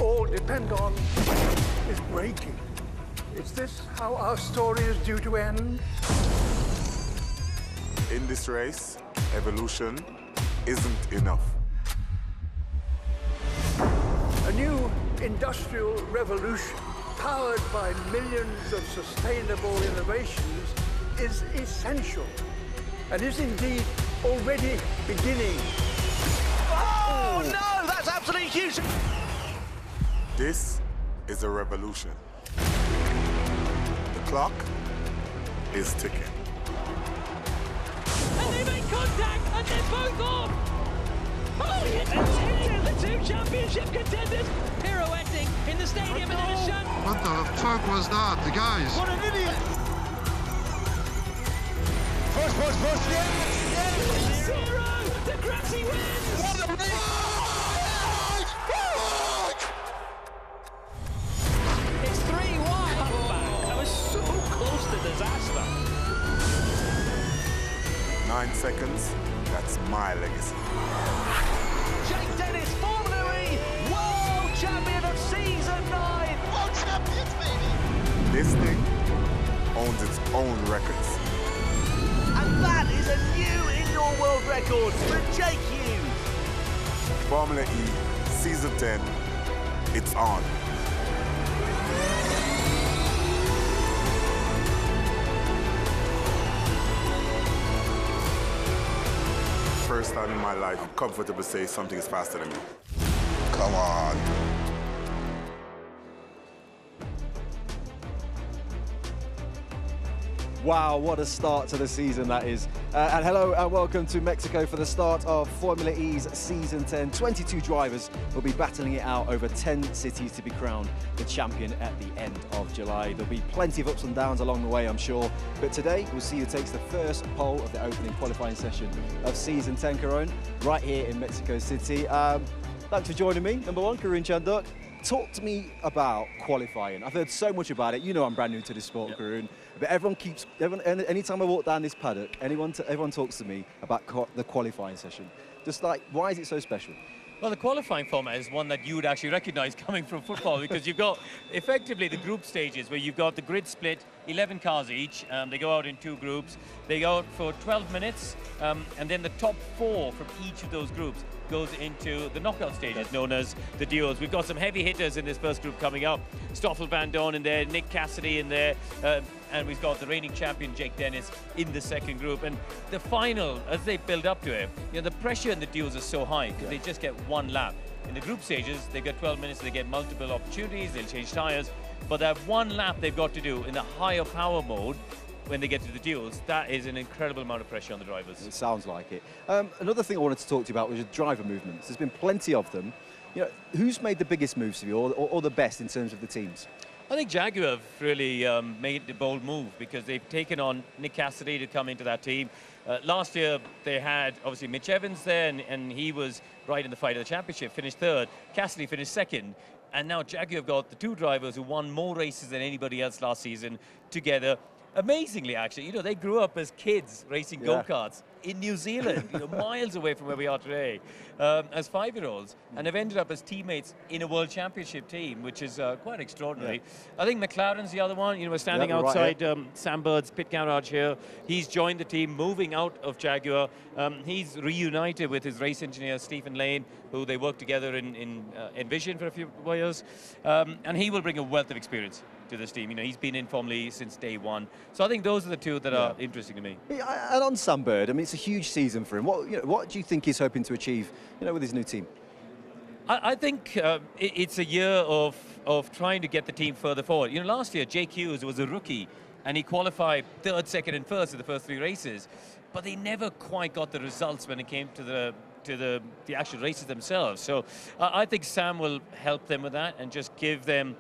all depend on is breaking. Is this how our story is due to end? In this race, evolution isn't enough. A new industrial revolution powered by millions of sustainable innovations is essential and is indeed already beginning. Oh, no! That's absolutely huge! This is a revolution. The clock is ticking. And they make contact, and they're both off! Oh, yes, the two championship contenders pirouetting in the stadium and then a shot. What the fuck was that, the guys? What an idiot! Push, yes! Zero! The Grassy wins! What a race! It's 3-1. Comeback. That was so close to disaster. 9 seconds, that's my legacy. Jake Dennis, Formula E, World Champion of Season 9! World Champions, baby! This thing owns its own records. And that is a new indoor world record for Jake Hughes! Formula E, Season 10, it's on. First time in my life, I'm comfortable to say something is faster than me. Come on. Wow, what a start to the season that is. And hello and welcome to Mexico for the start of Formula E's Season 10. 22 drivers will be battling it out over 10 cities to be crowned the champion at the end of July. There'll be plenty of ups and downs along the way, I'm sure. But today, we'll see who takes the first pole of the opening qualifying session of Season 10, Karun, right here in Mexico City. Thanks for joining me, number one, Karun Chandok. Talk to me about qualifying. I've heard so much about it. You know I'm brand new to this sport, Karun. But anytime I walk down this paddock, everyone talks to me about the qualifying session. Just like, why is it so special? Well, the qualifying format is one that you would actually recognize coming from football because you've got effectively the group stages where you've got the grid split, 11 cars each. They go out in 2 groups. They go out for 12 minutes, and then the top 4 from each of those groups goes into the knockout stages known as the duels. We've got some heavy hitters in this first group coming up. Stoffel Van Dorn in there, Nick Cassidy in there, and we've got the reigning champion Jake Dennis in the second group. And the final, as they build up to it, you know, the pressure in the duels is so high because they just get 1 lap. In the group stages, they've got 12 minutes, they get multiple opportunities, they'll change tyres, but that 1 lap they've got to do in the higher power mode when they get to the duels, that is an incredible amount of pressure on the drivers. It sounds like it. Another thing I wanted to talk to you about was the driver movements. There's been plenty of them. You know, who's made the biggest moves for you, or the best in terms of the teams? I think Jaguar have really made the bold move because they've taken on Nick Cassidy to come into that team. Last year, they had, obviously, Mitch Evans there, and he was right in the fight of the championship, finished 3rd. Cassidy finished 2nd. And now Jaguar have got the 2 drivers who won more races than anybody else last season together. Amazingly, actually, you know, they grew up as kids racing go-karts in New Zealand, you know, miles away from where we are today, as 5-year-olds, and have ended up as teammates in a World Championship team, which is quite extraordinary. I think McLaren's the other one. You know, we're standing outside Sam Bird's pit garage here. He's joined the team, moving out of Jaguar. He's reunited with his race engineer, Stephen Lane, who they worked together in Envision for a few years, and he will bring a wealth of experience to this team. You know, he's been in Formula E since day 1. So I think those are the 2 that are interesting to me. And on Sam Bird, I mean, it's a huge season for him. What do you think he's hoping to achieve, you know, with his new team? I think it's a year of trying to get the team further forward. You know, last year, Jake Hughes was a rookie, and he qualified 3rd, 2nd, and 1st in the first 3 races. But they never quite got the results when it came to the actual races themselves. So I think Sam will help them with that and just give them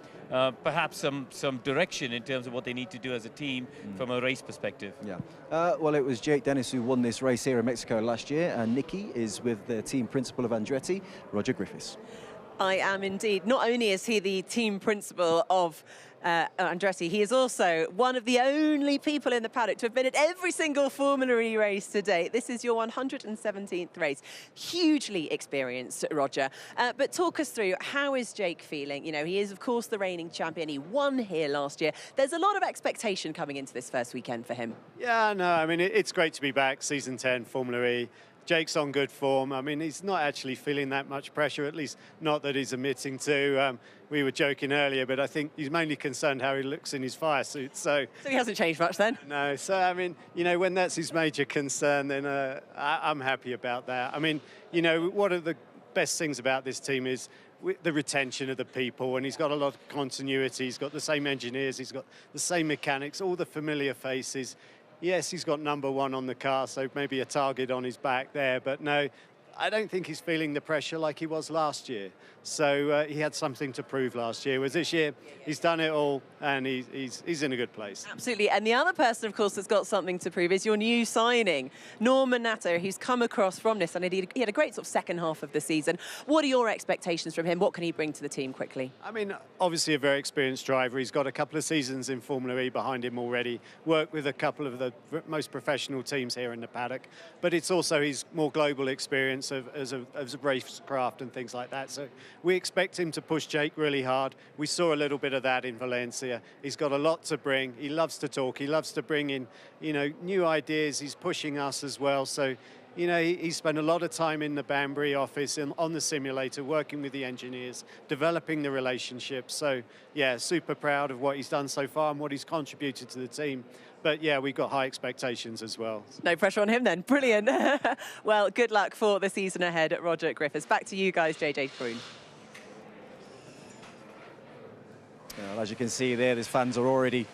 perhaps some direction in terms of what they need to do as a team from a race perspective. Yeah. Well, it was Jake Dennis who won this race here in Mexico last year, and Nicky is with the team principal of Andretti, Roger Griffiths. I am indeed. Not only is he the team principal of Andretti, he is also one of the only people in the paddock to have been at every single Formula E race to date. This is your 117th race. Hugely experienced, Roger. But talk us through, how is Jake feeling? You know, he is, of course, the reigning champion. He won here last year. There's a lot of expectation coming into this first weekend for him. Yeah, no, I mean, it's great to be back, Season 10, Formula E. Jake's on good form. I mean, he's not actually feeling that much pressure, at least not that he's admitting to. We were joking earlier, but I think he's mainly concerned how he looks in his fire suit. So he hasn't changed much then? No. So, I mean, you know, when that's his major concern, then I'm happy about that. I mean, you know, one of the best things about this team is the retention of the people, and he's got a lot of continuity. He's got the same engineers, he's got the same mechanics, all the familiar faces. Yes, he's got #1 on the car, so maybe a target on his back there, but no, I don't think he's feeling the pressure like he was last year. So he had something to prove last year, whereas this year he's done it all and he's in a good place. Absolutely. And the other person, of course, that's got something to prove is your new signing, Norman Nato, who's come across from this, and he had a great sort of second half of the season. What are your expectations from him? What can he bring to the team quickly? I mean, obviously a very experienced driver. He's got a couple of seasons in Formula E behind him already, worked with a couple of the most professional teams here in the paddock, but it's also his more global experience as a racecraft and things like that. So we expect him to push Jake really hard. We saw a little bit of that in Valencia. He's got a lot to bring. He loves to talk. He loves to bring in, you know, new ideas. He's pushing us as well. So, you know, he spent a lot of time in the Banbury office and on the simulator, working with the engineers, developing the relationships. So, yeah, super proud of what he's done so far and what he's contributed to the team. But, yeah, we've got high expectations as well. No pressure on him then. Brilliant. Well, good luck for the season ahead, Roger Griffiths. Back to you guys, JJ Froome. Well, as you can see there, these fans are already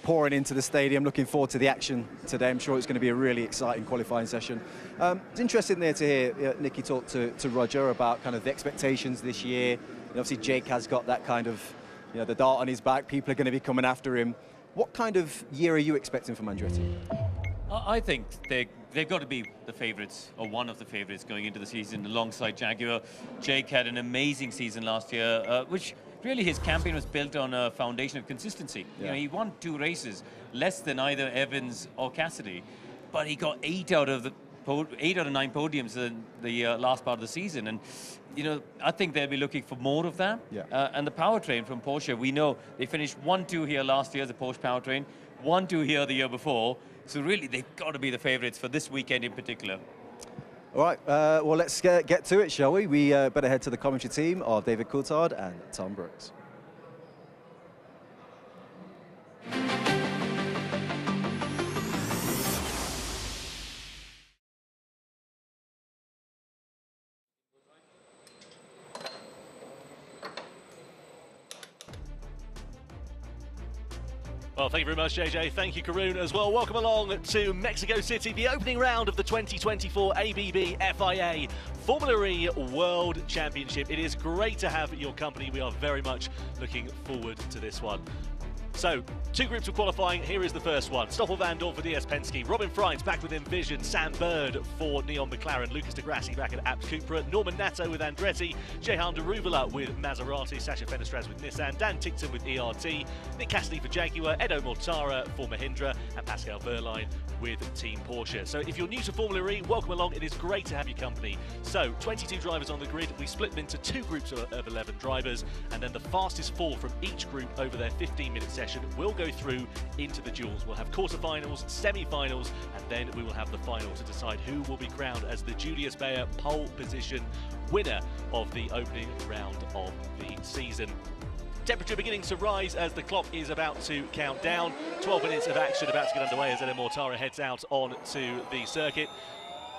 pouring into the stadium, looking forward to the action today. I'm sure it's going to be a really exciting qualifying session. It's interesting there to hear Nicky talk to Roger about kind of the expectations this year. And obviously, Jake has got that kind of, you know, the dart on his back. People are going to be coming after him. What kind of year are you expecting from Andretti? I think they've got to be the favourites, or one of the favourites going into the season alongside Jaguar. Jake had an amazing season last year, which really his campaign was built on a foundation of consistency. Yeah. You know, he won 2 races, less than either Evans or Cassidy, but he got 8 out of 9 podiums in the last part of the season. And, you know, I think they'll be looking for more of that. Yeah. And the powertrain from Porsche, we know they finished 1-2 here last year, the Porsche powertrain, 1-2 here the year before. So really, they've got to be the favourites for this weekend in particular. All right, well, let's get to it, shall we? We better head to the commentary team of David Coulthard and Tom Brooks. Well, thank you very much, JJ. Thank you, Karun, as well. Welcome along to Mexico City, the opening round of the 2024 ABB FIA Formula E World Championship. It is great to have your company. We are very much looking forward to this one. So, 2 groups of qualifying. Here is the first one. Stoffel Vandoorne for DS Penske. Robin Freins back with Envision. Sam Bird for Neon McLaren. Lucas de Grassi back at Abt Cupra. Norman Nato with Andretti. Jehan Daruvala with Maserati. Sasha Fenestraz with Nissan. Dan Tickton with ERT. Nick Cassidy for Jaguar. Edo Mortara for Mahindra. And Pascal Wehrlein with Team Porsche. So if you're new to Formula E, welcome along. It is great to have your company. So 22 drivers on the grid. We split them into 2 groups of 11 drivers. And then the fastest 4 from each group over their 15-minute session will go through into the duels. We'll have quarterfinals, semi-finals, and then we will have the final to decide who will be crowned as the Julius Baer pole position winner of the opening round of the season. Temperature beginning to rise as the clock is about to count down. 12 minutes of action about to get underway as Edo Mortara heads out onto the circuit.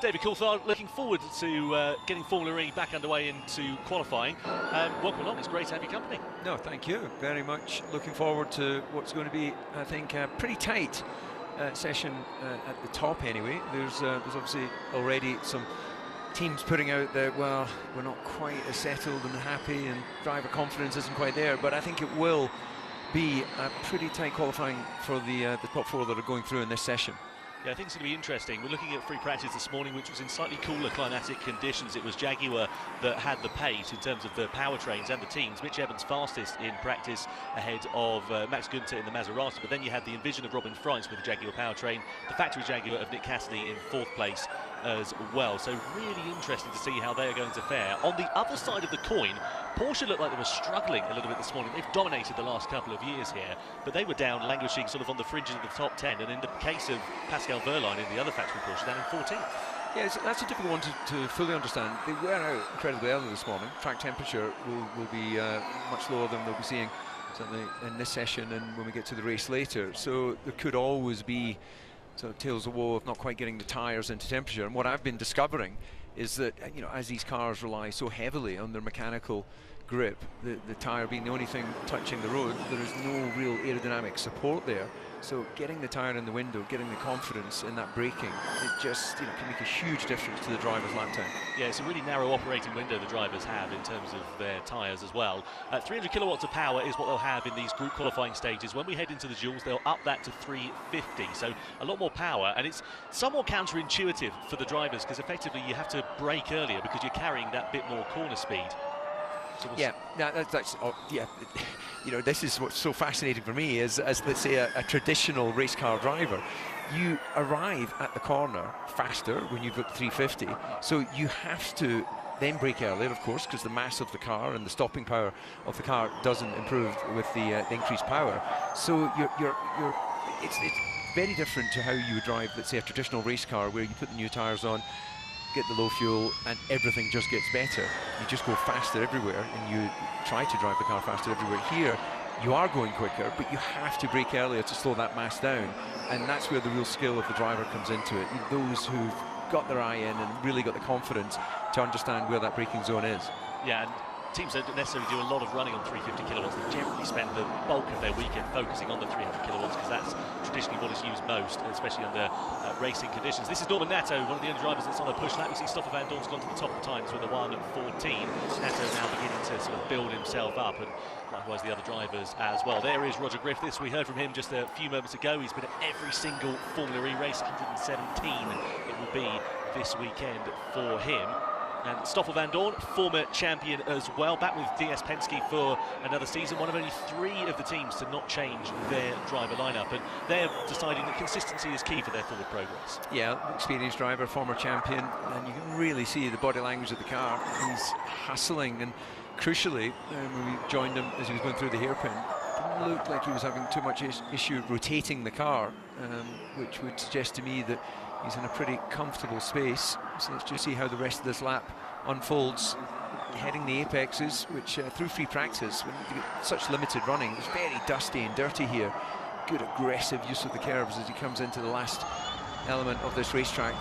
David Coulthard, looking forward to getting Formula E back underway into qualifying. Welcome along, it's great to have your company. No, thank you. Very much looking forward to what's going to be, I think, a pretty tight session at the top anyway. There's obviously already some teams putting out that, well, we're not quite as settled and happy and driver confidence isn't quite there, but I think it will be a pretty tight qualifying for the top 4 that are going through in this session. Yeah, I think it's going to be interesting. We're looking at free practice this morning, which was in slightly cooler climatic conditions. It was Jaguar that had the pace in terms of the powertrains and the teams. Mitch Evans fastest in practice ahead of Max Günther in the Maserati, but then you had the Envision of Robin Freins with the Jaguar powertrain, the factory Jaguar of Nick Cassidy in 4th place as well. So really interesting to see how they are going to fare. On the other side of the coin, Porsche looked like they were struggling a little bit this morning. They've dominated the last couple of years here, but they were down, languishing sort of on the fringes of the top 10, and in the case of Pascal Wehrlein in the other factory Porsche, down in 14th. Yeah, that's a difficult one to fully understand. They were out incredibly early this morning. Track temperature will be much lower than we'll be seeing certainly in this session and when we get to the race later. So there could always be sort of tales of woe of not quite getting the tyres into temperature. And what I've been discovering is that, you know, as these cars rely so heavily on their mechanical grip, the tyre being the only thing touching the road, there is no real aerodynamic support there. So getting the tyre in the window, getting the confidence in that braking, it just, you know, can make a huge difference to the driver's lap time. Yeah, it's a really narrow operating window the drivers have in terms of their tyres as well. 300 kilowatts of power is what they'll have in these group qualifying stages. When we head into the duels, they'll up that to 350, so a lot more power, and it's somewhat counterintuitive for the drivers because effectively you have to brake earlier because you're carrying that bit more corner speed. So yeah, that's yeah. You know, this is what's so fascinating for me is, as let's say a traditional race car driver, you arrive at the corner faster when you've got 350, so you have to then brake earlier, of course, because the mass of the car and the stopping power of the car doesn't improve with the increased power. So it's very different to how you would drive, let's say, a traditional race car where you put the new tyres on, get the low fuel, and everything just gets better. You just go faster everywhere, and you try to drive the car faster everywhere. Here, you are going quicker, but you have to brake earlier to slow that mass down, and that's where the real skill of the driver comes into it. Those who've got their eye in and really got the confidence to understand where that braking zone is. Yeah, and teams don't necessarily do a lot of running on 350 kilowatts. They generally spend the bulk of their weekend focusing on the 300 kilowatts because that's traditionally what is used most, especially under racing conditions. This is Norman Nato, one of the only drivers that's on a push lap. We see Stoffel Van Dorn's gone to the top of times with a 1:14. Nato now beginning to sort of build himself up, and likewise the other drivers as well. There is Roger Griffiths. We heard from him just a few moments ago. He's been at every single Formula E race, 117 it will be this weekend for him. And Stoffel Van Dorn, former champion as well, back with DS Penske for another season, one of only 3 of the teams to not change their driver lineup, and they're deciding that consistency is key for their forward progress. Yeah, experienced driver, former champion, and you can really see the body language of the car. He's hustling, and crucially, when we joined him as he was going through the hairpin, it didn't look like he was having too much issue rotating the car, which would suggest to me that he's in a pretty comfortable space. So let's just see how the rest of this lap unfolds. Heading the apexes, which through free practice, when you get such limited running, it's very dusty and dirty here. Good aggressive use of the curves as he comes into the last element of this racetrack.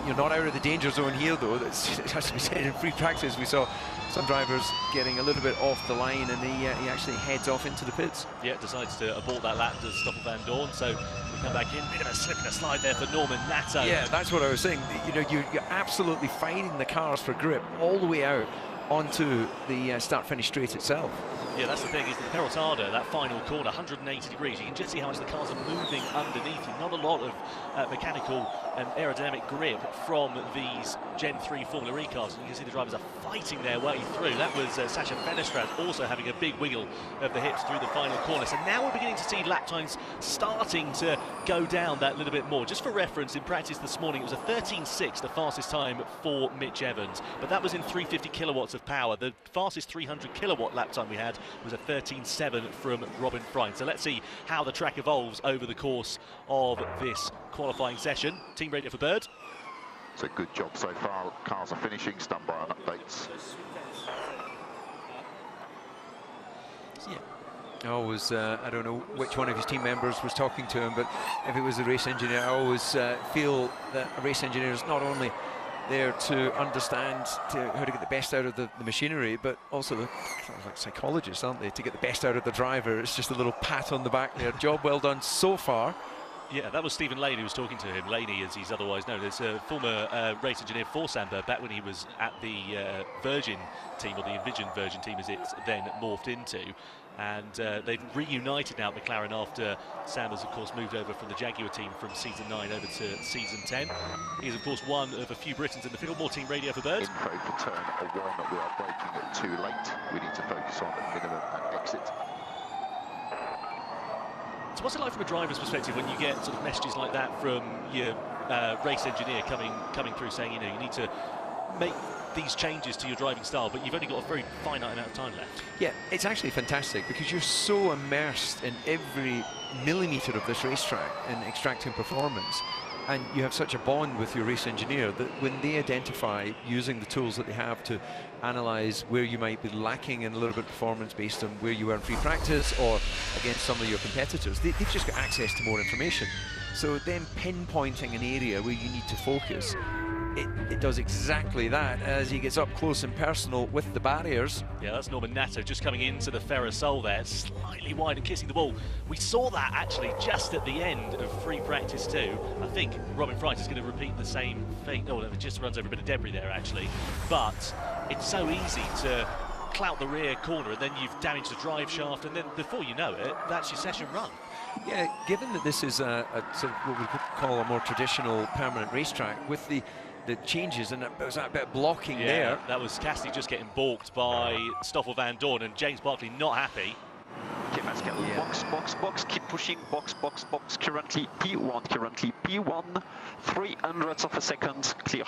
You're not out of the danger zone here, though. It has to be said, in free practice we saw some drivers getting a little bit off the line, and he actually heads off into the pits. Yeah, decides to abort that lap, does Stoffel Van Dorn, so we come back in. Bit of a slip and a slide there for Norman Nato. Yeah, that's what I was saying. You know, you're absolutely fighting the cars for grip all the way out onto the start-finish straight itself. Yeah, that's the thing, is the Perotada, that final corner, 180 degrees. You can just see how much the cars are moving underneath you. Not a lot of mechanical and aerodynamic grip from these Gen 3 Formula E cars. And you can see the drivers are fighting their way through. That was Sasha Fennestrand also having a big wiggle of the hips through the final corner. So now we're beginning to see lap times starting to go down that little bit more. Just for reference, in practice this morning, it was a 13.6, the fastest time for Mitch Evans. But that was in 350 kilowatts of power. The fastest 300 kilowatt lap time we had was a 13.7 from Robin Freins. So let's see how the track evolves over the course of this qualifying session. Team radio for Bird. It's a good job so far. Cars are finishing, stand by on updates. I always, I don't know which one of his team members was talking to him, but if it was the race engineer, I always feel that a race engineer is not only there to understand how to get the best out of the machinery, but also the like psychologists, aren't they, to get the best out of the driver. It's just a little pat on the back there. Job well done so far. Yeah, that was Stephen Lane who was talking to him. Laney, as he's otherwise known, is a former race engineer for Samba back when he was at the Virgin team, or the Envision Virgin team as it's then morphed into. And they've reunited now at McLaren after Sam has, of course, moved over from the Jaguar team from Season 9 over to Season 10. He's, of course, one of a few Britons in the field. More team radio for Bird. Info for turn 1, we are braking it too late. We need to focus on minimum and exit. So what's it like from a driver's perspective when you get sort of messages like that from your race engineer coming through saying, you know, you need to make these changes to your driving style, but you've only got a very finite amount of time left? Yeah, it's actually fantastic because you're so immersed in every millimetre of this racetrack and extracting performance, and you have such a bond with your race engineer that when they identify using the tools that they have to analyse where you might be lacking in a little bit of performance based on where you were in free practice or against some of your competitors, they've just got access to more information. So them pinpointing an area where you need to focus, it does exactly that as he gets up close and personal with the barriers. Yeah, that's Norman Nato just coming into the Ferrosol there, slightly wide and kissing the ball. We saw that actually just at the end of free practice 2. I think Robin Fright is going to repeat the same fate. Oh, it just runs over a bit of debris there actually. But it's so easy to clout the rear corner and then you've damaged the drive shaft, and then before you know it, that's your session run. Yeah, given that this is a sort of what we could call a more traditional permanent racetrack with the changes, and there was that bit of blocking there. That was Cassidy just getting balked by Stoffel Van Dorn, and James Barkley not happy. Okay, let's go. Box, keep pushing, box, currently P1, 300ths of a second, clear.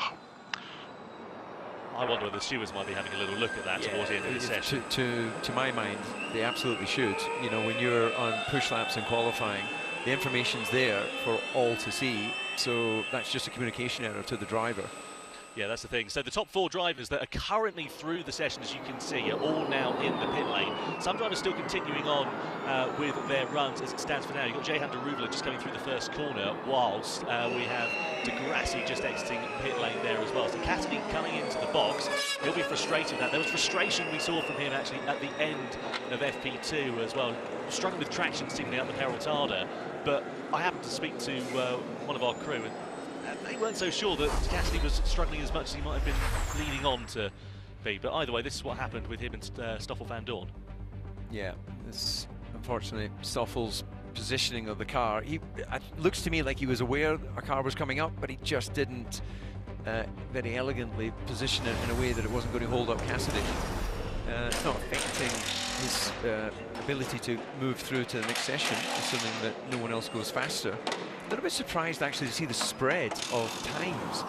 I wonder whether the stewards might be having a little look at that towards the end of the session. To my mind, they absolutely should. You know, when you're on push laps and qualifying, the information's there for all to see, so that's just a communication error to the driver. Yeah, that's the thing. So the top 4 drivers that are currently through the session, as you can see, are all now in the pit lane. Some drivers still continuing on with their runs as it stands for now. You've got Jehan Daruvla just coming through the first corner, whilst we have De Grassi just exiting pit lane there as well. So Cassidy coming into the box. He'll be frustrated with that. There was frustration we saw from him actually at the end of FP2 as well. Struggling with traction seemingly up the Peraltada. But I happened to speak to one of our crew, and they weren't so sure that Cassidy was struggling as much as he might have been leading on to be. But either way, this is what happened with him and Stoffel Van Dorn. Yeah, it's unfortunately Stoffel's positioning of the car. It looks to me like he was aware a car was coming up, but he just didn't very elegantly position it in a way that it wasn't going to hold up Cassidy. It's not affecting his ability to move through to the next session, assuming that no one else goes faster. A little bit surprised actually to see the spread of times.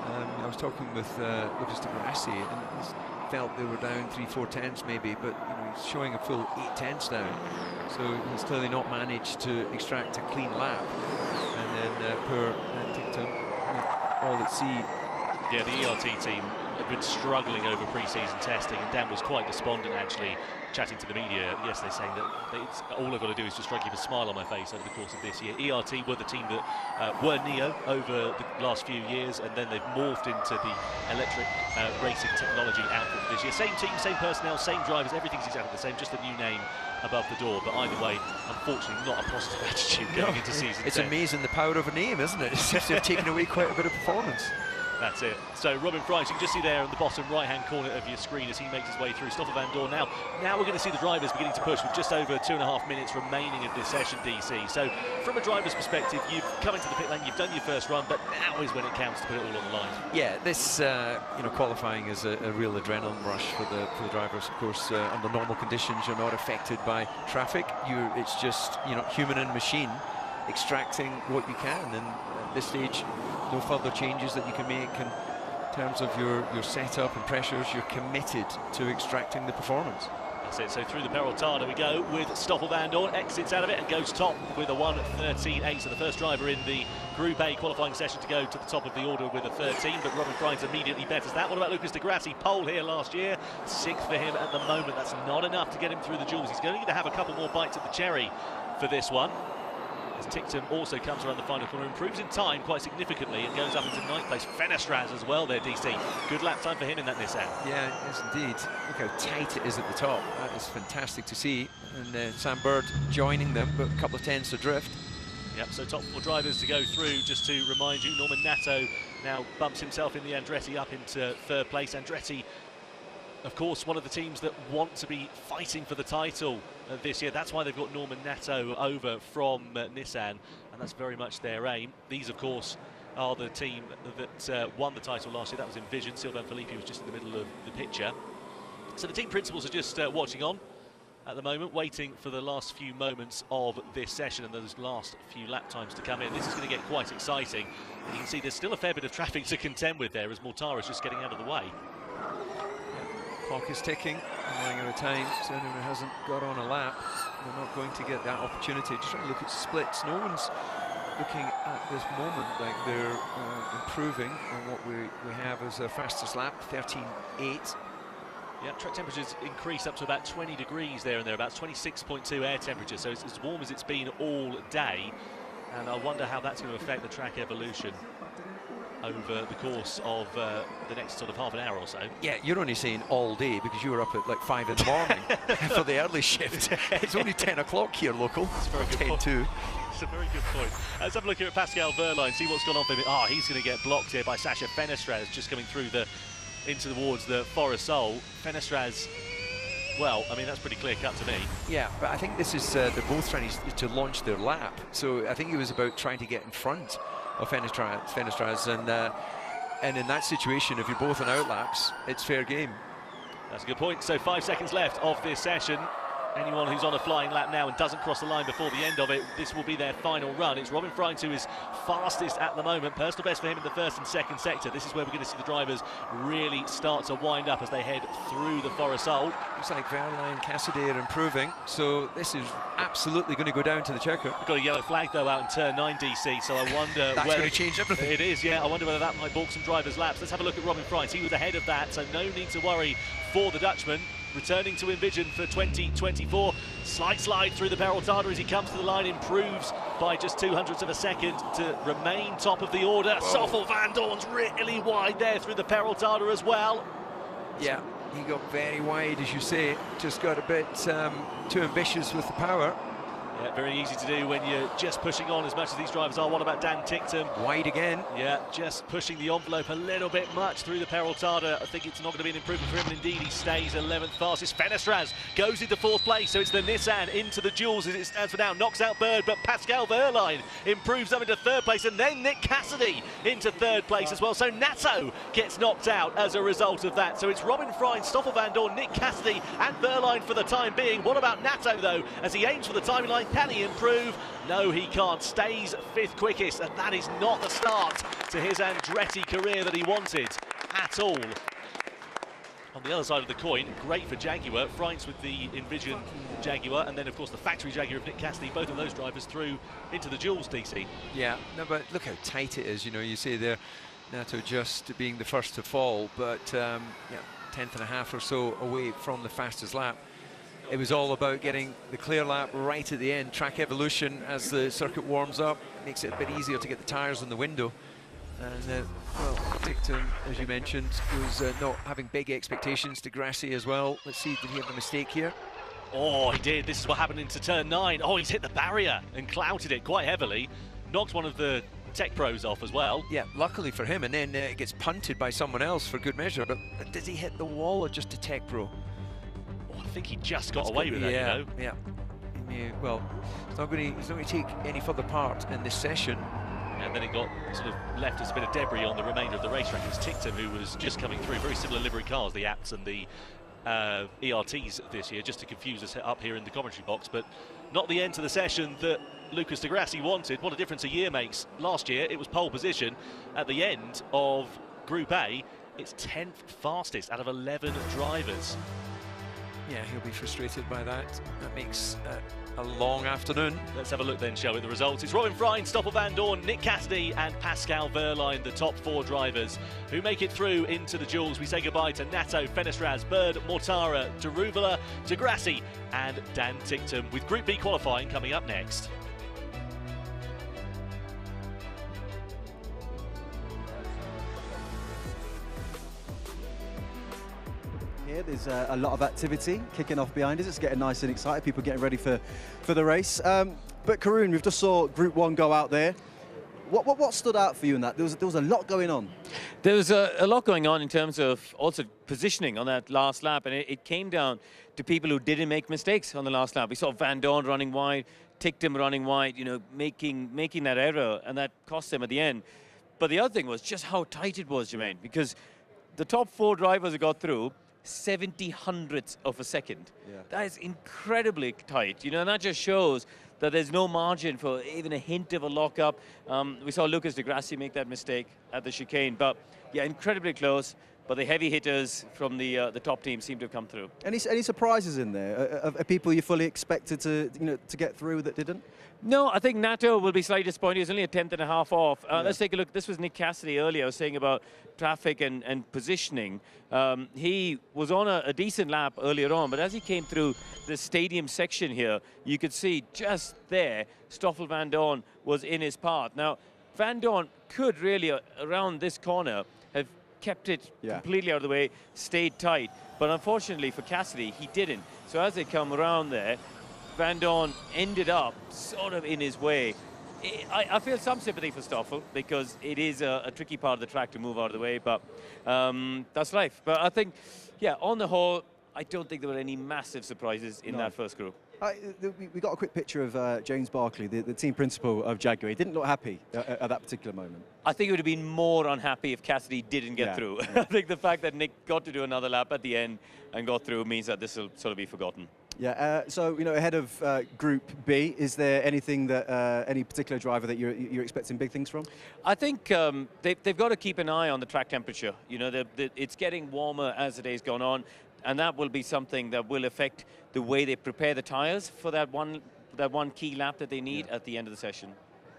I was talking with Lucas de Grassi, and he felt they were down 3-4 tenths maybe, but you know, he's showing a full 8 tenths down. So he's clearly not managed to extract a clean lap. And then poor Antington, all at sea. Yeah, the ERT team have been struggling over pre-season testing, and Dan was quite despondent actually chatting to the media yesterday, saying that all I've got to do is just try to keep a smile on my face over the course of this year. ERT were the team that were NEO over the last few years, and then they've morphed into the electric racing technology outfit for this year. Same team, same personnel, same drivers, everything's exactly the same, just a new name above the door. But either way, unfortunately not a positive attitude going into season 10. It's amazing the power of a name, isn't it? It seems to have taken away quite a bit of performance. That's it. So Robin Fright, you can just see there in the bottom right-hand corner of your screen as he makes his way through. Stoffel Van Dorn. Now we're going to see the drivers beginning to push with just over 2.5 minutes remaining of this session, DC. So from a driver's perspective, you've come into the pit lane, you've done your first run, but now is when it counts to put it all on the line. Yeah, this qualifying is a real adrenaline rush for the drivers. Of course, under normal conditions, you're not affected by traffic. It's just human and machine extracting what you can, and at this stage no further changes that you can make in terms of your setup and pressures. You're committed to extracting the performance. That's it. So through the Peraltada we go with Stoffel Van Dorn, exits out of it and goes top with a 1:13.8. So the first driver in the Group A qualifying session to go to the top of the order with a 13, but Robin Fright immediately betters that. What about Lucas de Grassi? Pole here last year, 6th for him at the moment. That's not enough to get him through the duels. He's going to have a couple more bites at the cherry for this one. As Tictum also comes around the final corner, improves in time quite significantly and goes up into 9th place. Fenestraz as well there, DC. Good lap time for him in that Nissan. Yeah, it is indeed. Look how tight it is at the top. That is fantastic to see. And Sam Bird joining them, but a couple of tenths adrift. Yep, so top 4 drivers to go through. Just to remind you, Norman Nato now bumps himself in the Andretti up into 3rd place. Andretti of course, one of the teams that want to be fighting for the title this year. That's why they've got Norman Nato over from Nissan, and that's very much their aim. These, of course, are the team that won the title last year. That was Envision. Sylvain Philippe was just in the middle of the picture. So the team principals are just watching on at the moment, waiting for the last few moments of this session and those last few lap times to come in. This is going to get quite exciting. And you can see there's still a fair bit of traffic to contend with there as Mortara's just getting out of the way. Clock is ticking, running out of time, so anyone who hasn't got on a lap, they're not going to get that opportunity. Just trying to look at splits. No one's looking at this moment like they're improving on what we have as their fastest lap, 13.8. Yeah, track temperatures increase up to about 20 degrees there and thereabouts, 26.2 air temperature, so it's as warm as it's been all day. And I wonder how that's going to affect the track evolution over the course of the next sort of half an hour or so. Yeah, you're only saying all day because you were up at like 5 in the morning for the early shift. It's only 10 o'clock here local. It's a very good point. 10-2. It's a very good point. Let's have a look here at Pascal Wehrlein, see what's gone on for him. Oh, he's going to get blocked here by Sacha Fenestraz, just coming through towards the Forest-Sol. Fenestraz, well, I mean, that's pretty clear cut to me. Yeah, but I think this is, they're both trying to launch their lap. So I think it was about trying to get in front of Fenestraz, and in that situation, if you're both on outlaps, it's fair game. That's a good point. So 5 seconds left of this session. Anyone who's on a flying lap now and doesn't cross the line before the end of it, this will be their final run. It's Robin Freins who is fastest at the moment. Personal best for him in the first and second sector. This is where we're going to see the drivers really start to wind up as they head through the Forest-Sol. Looks like Wehrlein, Cassidy are improving, so this is absolutely going to go down to the checker. We've got a yellow flag though out in turn 9, DC, so I wonder that's going to change everything. It is, yeah. I wonder whether that might balk some drivers' laps. Let's have a look at Robin Freins. He was ahead of that, so no need to worry for the Dutchman. Returning to Envision for 2024. Slight slide through the Peraltada as he comes to the line, improves by just 0.02 of a second to remain top of the order. Stoffel Van Dorn's really wide there through the Peraltada as well. Yeah, he got very wide, as you say. Just got a bit too ambitious with the power. Yeah, very easy to do when you're just pushing on as much as these drivers are. What about Dan Ticktum? Wide again. Yeah, just pushing the envelope a little bit much through the Peraltada. I think it's not going to be an improvement for him, and indeed he stays 11th fastest. Fenestraz goes into 4th place, so it's the Nissan into the duels as it stands for now. Knocks out Bird, but Pascal Wehrlein improves up into 3rd place, and then Nick Cassidy into 3rd place as well. So Nato gets knocked out as a result of that. So it's Robin Freins, Stoffel Van Dorn, Nick Cassidy and Wehrlein for the time being. What about Nato though, as he aims for the timing line? Can he improve? No, he can't. Stays 5th quickest, and that is not the start to his Andretti career that he wanted at all. On the other side of the coin, great for Jaguar. Freins with the Envision Jaguar, and then of course the factory Jaguar of Nick Cassidy. Both of those drivers through into the duels, DC. Yeah, no, but look how tight it is. You know, you say there, Nato just being the first to fall, but yeah, 10th and a half or so away from the fastest lap. It was all about getting the clear lap right at the end. Track evolution as the circuit warms up makes it a bit easier to get the tyres on the window. And well, Ticktum, as you mentioned, was not having big expectations. De Grassi as well. Let's see, did he have a mistake here? Oh, he did. This is what happened into turn 9. Oh, he's hit the barrier and clouted it quite heavily. Knocked one of the tech pros off as well. Yeah, luckily for him, and then it gets punted by someone else for good measure. But does he hit the wall or just a tech pro? I think he just got away with it, you know? Yeah. Well, he's not going to take any further part in this session. And then it got sort of left as a bit of debris on the remainder of the racetrack. It was Ticktum who was just coming through. Very similar livery cars, the Apts and the ERTs this year, just to confuse us up here in the commentary box. But not the end to the session that Lucas de Grassi wanted. What a difference a year makes. Last year, it was pole position. At the end of Group A, it's 10th fastest out of 11 drivers. Yeah, he'll be frustrated by that. That makes a long afternoon. Let's have a look then, shall we, at the results. It's Robin Freins, Stoffel Van Dorn, Nick Cassidy and Pascal Wehrlein, the top 4 drivers who make it through into the duels. We say goodbye to Nato, Fenestraz, Bird, Mortara, Daruvala, de Grassi and Dan Ticktum, with Group B qualifying coming up next. There's a lot of activity kicking off behind us. It's getting nice and excited. People getting ready for the race. But Karun, we've just saw Group 1 go out there. What stood out for you in that? There was a lot going on. There was a lot going on in terms of also positioning on that last lap, and it came down to people who didn't make mistakes on the last lap. We saw Van Dorn running wide, Ticktum running wide, you know, making that error, and that cost them at the end. But the other thing was just how tight it was, Jermaine, because the top 4 drivers who got through 70 hundredths of a second. Yeah. That is incredibly tight, you know, and that just shows that there's no margin for even a hint of a lockup. We saw Lucas de Grassi make that mistake at the chicane, but yeah, incredibly close. But the heavy hitters from the top team seem to have come through. Any surprises in there? Are people you fully expected to get through that didn't? No, I think Nato will be slightly disappointed. He's only a 10th and a half off. Let's take a look. This was Nick Cassidy earlier. I was saying about traffic and positioning. He was on a decent lap earlier on, but as he came through the stadium section here, you could see just there, Stoffel Van Dorn was in his path. Now, Van Dorn could really, around this corner, have kept it completely out of the way, stayed tight. But unfortunately for Cassidy, he didn't. So as they come around there, Van Dorn ended up sort of in his way. I feel some sympathy for Stoffel because it is a tricky part of the track to move out of the way, but that's life. But I think, yeah, on the whole, I don't think there were any massive surprises in that first group. We got a quick picture of James Barkley, the team principal of Jaguar. He didn't look happy at that particular moment. I think he would have been more unhappy if Cassidy didn't get through. I think the fact that Nick got to do another lap at the end and got through means that this will sort of be forgotten. Yeah, so, you know, ahead of Group B, is there anything that, any particular driver that you're expecting big things from? I think they've got to keep an eye on the track temperature. You know, it's getting warmer as the day's gone on, and that will be something that will affect the way they prepare the tyres for that one key lap that they need at the end of the session.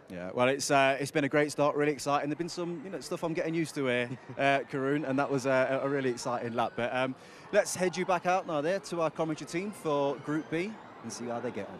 Yeah, well, it's been a great start, really exciting. There's been some stuff I'm getting used to here, Karun, and that was a really exciting lap. But let's head you back out now there to our commentary team for Group B and see how they get on.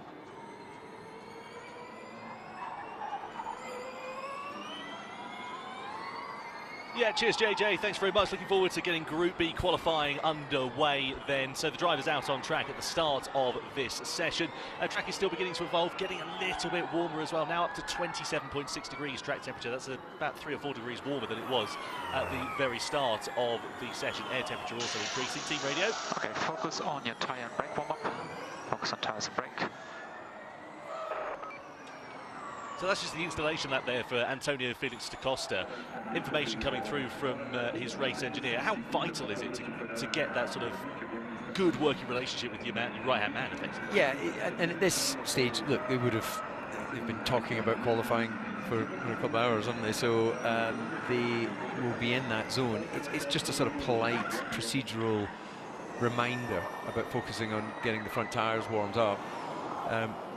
Yeah, cheers, JJ. Thanks very much. Looking forward to getting Group B qualifying underway then. So the drivers out on track at the start of this session. Track is still beginning to evolve, getting a little bit warmer as well. Now up to 27.6 degrees track temperature. That's about 3 or 4 degrees warmer than it was at the very start of the session. Air temperature also increasing. Team radio. Okay, focus on your tyre and brake warm-up. Focus on tyres and brake. So that's just the installation lap there for Antonio Felix da Costa. Information coming through from his race engineer. How vital is it to get that sort of good working relationship with your right-hand man, effectively? Yeah, and at this stage, look, they've been talking about qualifying for a couple of hours, haven't they? So they will be in that zone. It's just a sort of polite, procedural reminder about focusing on getting the front tyres warmed up.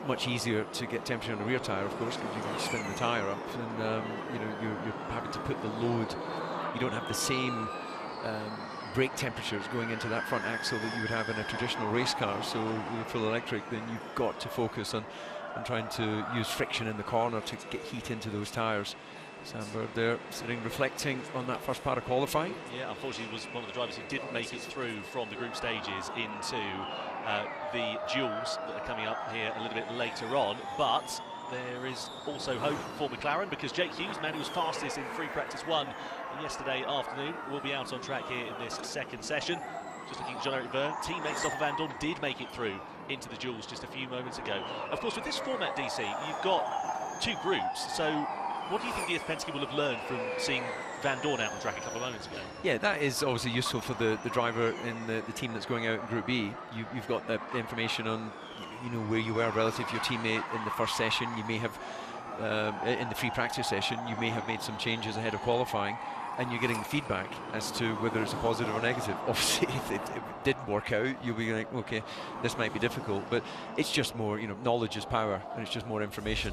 Much easier to get temperature on the rear tyre, of course, because you can spin the tyre up, and you know, you're having to put the load. You don't have the same brake temperatures going into that front axle that you would have in a traditional race car. So with full electric, then you've got to focus on trying to use friction in the corner to get heat into those tyres. Sandberg there sitting reflecting on that first part of qualifying. Yeah, unfortunately he was one of the drivers who didn't make it through from the group stages into the duels that are coming up here a little bit later on, but there is also hope for McLaren because Jake Hughes, man who was fastest in free practice 1 yesterday afternoon, will be out on track here in this second session. Just looking at Jean-Eric Vergne, teammate Stoffel Van Dorn did make it through into the duels just a few moments ago. Of course, with this format, DC, you've got 2 groups, so what do you think DS Penske will have learned from seeing Van Dorn out on track a couple of moments ago? Yeah, that is obviously useful for the driver in the team that's going out in Group B. You've got the information on, you know, where you were relative to your teammate in the first session. You may have, in the free practice session, you may have made some changes ahead of qualifying, and you're getting the feedback as to whether it's a positive or negative. Obviously, if it didn't work out, you'll be like, okay, this might be difficult, but it's just more, you know, knowledge is power, and it's just more information.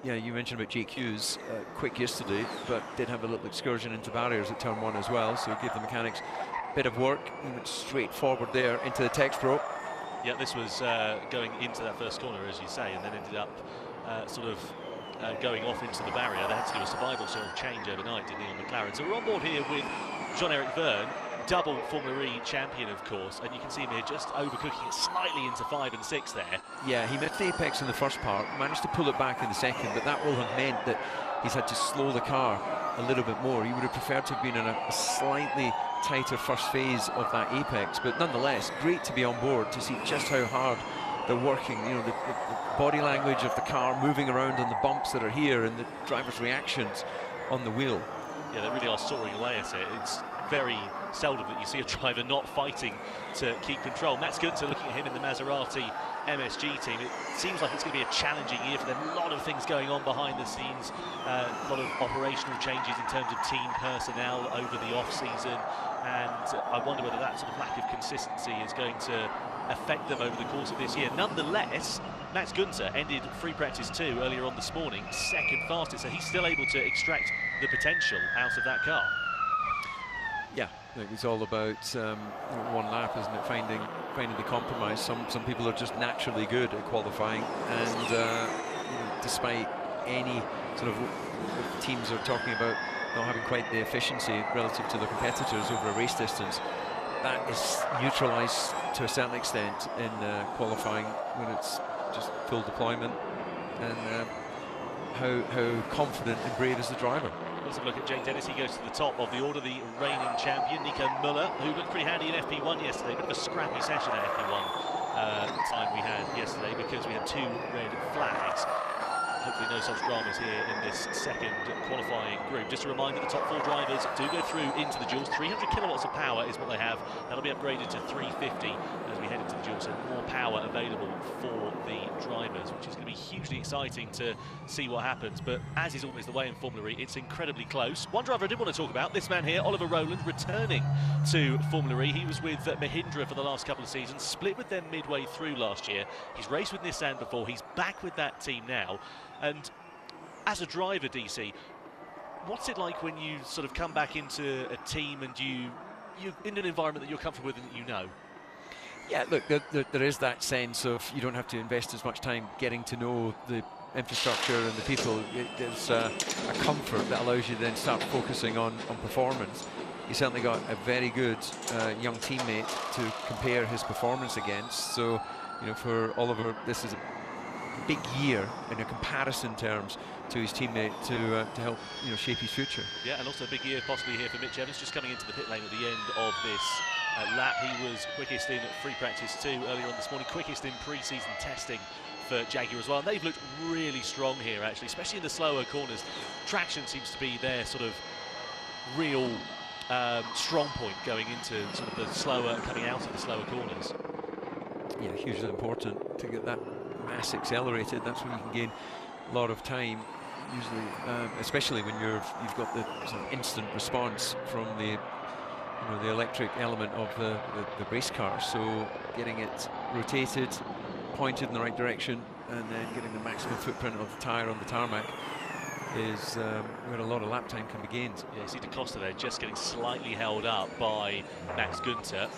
Yeah, you mentioned about Jake Hughes, quick yesterday, but did have a little excursion into barriers at turn 1 as well, so gave the mechanics a bit of work. He went straight forward there into the Tex Pro. Yeah, this was going into that first corner, as you say, and then ended up going off into the barrier. They had to do a survival sort of change overnight, didn't they, on McLaren? So we're on board here with Jean-Eric Vergne. double Formula E champion, of course, and you can see him here just overcooking it slightly into 5 and 6 there. Yeah, he missed the apex in the first part, managed to pull it back in the second, but that will have meant that he's had to slow the car a little bit more. He would have preferred to have been in a slightly tighter first phase of that apex, but nonetheless, great to be on board to see just how hard they're working. You know, the body language of the car moving around on the bumps that are here and the driver's reactions on the wheel. Yeah, they really are soaring away at it. It's very seldom that you see a driver not fighting to keep control. Max Günther, looking at him in the Maserati MSG team, it seems like it's going to be a challenging year for them. A lot of things going on behind the scenes, a lot of operational changes in terms of team personnel over the off-season, and I wonder whether that sort of lack of consistency is going to affect them over the course of this year. Nonetheless, Max Günther ended free practice 2 earlier on this morning, second fastest, so he's still able to extract the potential out of that car. Yeah, I think it's all about one lap, isn't it? Finding the compromise. Some people are just naturally good at qualifying, and you know, despite any sort of teams are talking about not having quite the efficiency relative to their competitors over a race distance, that is neutralised to a certain extent in qualifying when it's just full deployment. And how confident and brave is the driver? Let's have a look at Jake Dennis. He goes to the top of the order, the reigning champion, Nico Müller, who looked pretty handy in FP1 yesterday. Bit of a scrappy session at FP1 time we had yesterday because we had 2 red flags. Hopefully no such dramas here in this second qualifying group. Just a reminder, the top 4 drivers do go through into the duels. 300 kilowatts of power is what they have. That'll be upgraded to 350 as we head into the duels, so more power available for the drivers, which is going to be hugely exciting to see what happens. But as is always the way in Formula E, it's incredibly close. One driver I did want to talk about, this man here, Oliver Rowland, returning to Formula E. He was with Mahindra for the last couple of seasons, split with them midway through last year. He's raced with Nissan before, he's back with that team now. And as a driver, DC, what's it like when you sort of come back into a team and you're in an environment that you're comfortable with and that you know? Yeah, look, there is that sense of you don't have to invest as much time getting to know the infrastructure and the people. There's a comfort that allows you to then start focusing on performance. He certainly got a very good young teammate to compare his performance against. So, you know, for Oliver, this is a big year in a comparison terms to his teammate to help, you know, shape his future. Yeah, and also a big year possibly here for Mitch Evans, just coming into the pit lane at the end of this lap. He was quickest in free practice 2 earlier on this morning, quickest in pre-season testing for Jaguar as well. And they've looked really strong here, actually, especially in the slower corners. Traction seems to be their sort of real strong point going into sort of the slower, coming out of the slower corners. Yeah, hugely important to get that mass accelerated. That's when you can gain a lot of time, usually, especially when you've got the sort of instant response from the electric element of the race car. So getting it rotated, pointed in the right direction, and then getting the maximum footprint of the tyre on the tarmac is where a lot of lap time can be gained. Yeah, you see Da Costa there just getting slightly held up by Max Günther.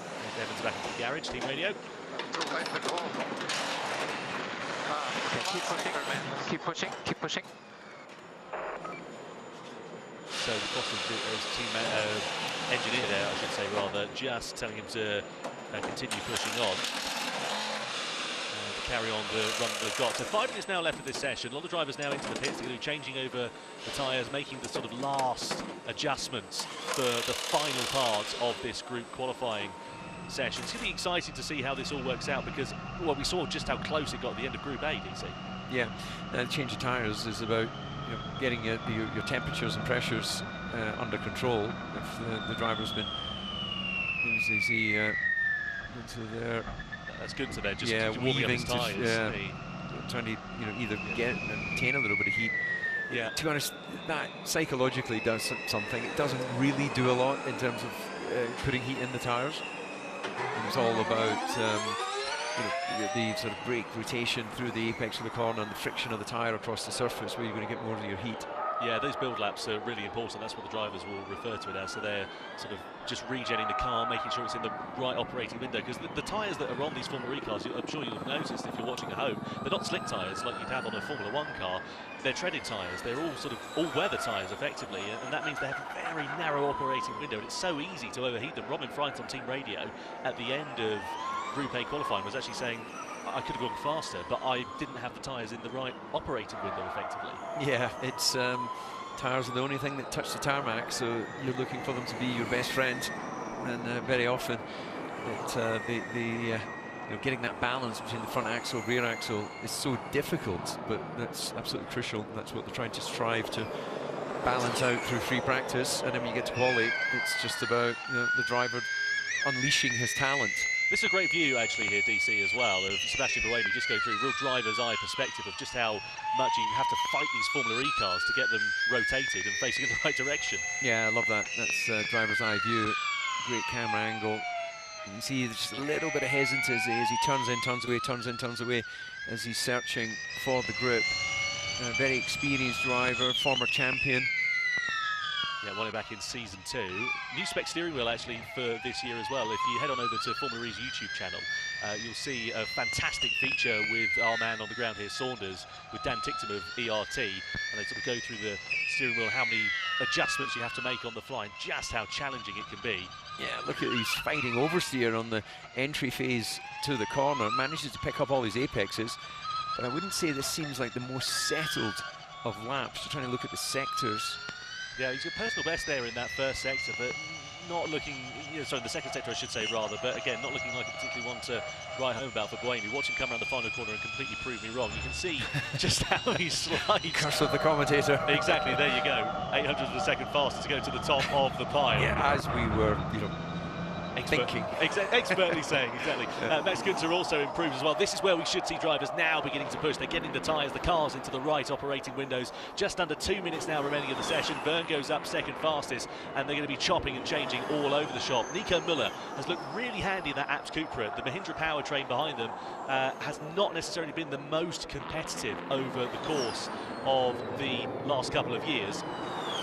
Evans back into the garage, team radio. Keep pushing, keep pushing. So Da Costa's team engineer there, I should say, rather, just telling him to continue pushing on. Carry on the run that they've got. So 5 minutes now left of this session. A lot of drivers now into the pits. They're going to be changing over the tyres, making the sort of last adjustments for the final part of this group qualifying session. It's going to be exciting to see how this all works out because, well, we saw just how close it got at the end of Group A, DC. Yeah, and change of tyres is about getting your temperatures and pressures under control. If the driver's been, as you see, into there. That's good to there, just weaving his tyres. Trying to either get and maintain a little bit of heat. Yeah. To be honest, that psychologically does something. It doesn't really do a lot in terms of putting heat in the tyres. It's all about the sort of brake rotation through the apex of the corner and the friction of the tyre across the surface where you're going to get more of your heat. Yeah, those build laps are really important. That's what the drivers will refer to it as. So they're sort of just regenning the car, making sure it's in the right operating window. Because the tyres that are on these Formula E cars, I'm sure you'll have noticed if you're watching at home, they're not slick tyres like you'd have on a Formula 1 car. They're treaded tyres. They're all sort of all-weather tyres, effectively. And that means they have a very narrow operating window. And it's so easy to overheat them. Robin Frient on team radio at the end of Group A qualifying was actually saying, I could have gone faster, but I didn't have the tyres in the right operating window, effectively. Yeah, it's tyres are the only thing that touch the tarmac, so you're looking for them to be your best friend, and very often getting that balance between the front axle, rear axle is so difficult, but that's absolutely crucial. That's what they're trying to strive to balance out through free practice, and then when you get to quali, it's just about the driver unleashing his talent. This is a great view, actually, here, DC, as well, of Sebastian Buemi just going through real driver's eye perspective of just how much you have to fight these Formula E cars to get them rotated and facing in the right direction. Yeah, I love that. That's driver's eye view. Great camera angle. You can see there's just a little bit of hesitancy as he turns in, turns away, turns in, turns away, as he's searching for the grip. A very experienced driver, former champion. Yeah, won it back in season 2. New spec steering wheel actually for this year as well. If you head on over to Formula E's YouTube channel, you'll see a fantastic feature with our man on the ground here, Saunders, with Dan Ticktum of ERT, and they sort of go through the steering wheel, how many adjustments you have to make on the fly, and just how challenging it can be. Yeah, look at he's fighting oversteer on the entry phase to the corner, manages to pick up all his apexes, but I wouldn't say this seems like the most settled of laps. You're trying to look at the sectors. Yeah, he's got personal best there in that first sector, but not looking, sorry, the second sector I should say rather, but again, not looking like a particularly one to write home about for Buemi. Watch him come around the final corner and completely prove me wrong. You can see just how he slides. Curse of the commentator. Exactly, there you go. 800th of a second faster to go to the top of the pile. Yeah, as we were, thinking. Expertly saying, exactly. Max Günther also improves as well. This is where we should see drivers now beginning to push. They're getting the tyres, the cars into the right operating windows. Just under 2 minutes now remaining of the session. Byrne goes up second fastest, and they're going to be chopping and changing all over the shop. Nico Müller has looked really handy in that Apps Cupra. The Mahindra powertrain behind them has not necessarily been the most competitive over the course of the last couple of years.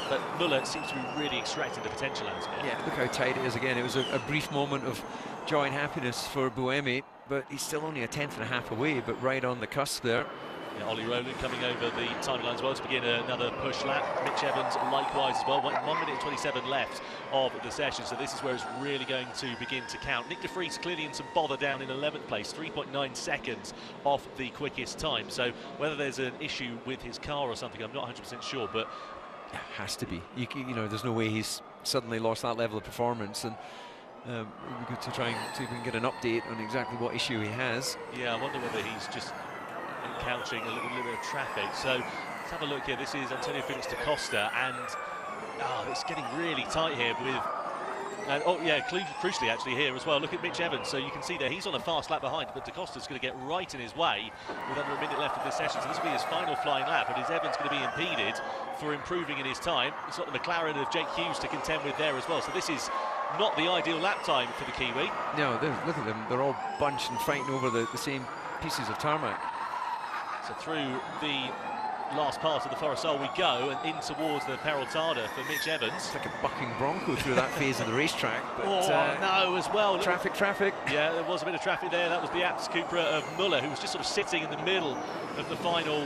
But Müller seems to be really extracting the potential out of it. Yeah, look how tight it is again. It was a brief moment of joy and happiness for Buemi, but he's still only a tenth and a half away, but right on the cusp there. Yeah, Ollie Rowland coming over the timeline as well to begin another push lap. Mitch Evans likewise as well. 1 minute and 27 left of the session, so this is where it's really going to begin to count. Nick de Vries clearly in some bother down in 11th place, 3.9 seconds off the quickest time. So whether there's an issue with his car or something, I'm not 100% sure, but has to be. You know, there's no way he's suddenly lost that level of performance, and we're good to try and see if we can get an update on exactly what issue he has. Yeah, I wonder whether he's just encountering a little bit of traffic. So let's have a look here. This is Antonio Felix da Costa, and it's getting really tight here with. Crucially actually here as well, look at Mitch Evans. So you can see there he's on a fast lap behind, but da Costa's going to get right in his way with under a minute left of this session. So this will be his final flying lap, and is Evans going to be impeded for improving in his time? He's got the McLaren of Jake Hughes to contend with there as well. So this is not the ideal lap time for the Kiwi. No, look at them. They're all bunched and fighting over the same pieces of tarmac. So through the last part of the Forestall we go, and in towards the Peraltada for Mitch Evans. It's like a bucking bronco through that phase of the racetrack. But no, as well. Traffic. Yeah, there was a bit of traffic there. That was the Apps Cupra of Müller, who was just sort of sitting in the middle of the final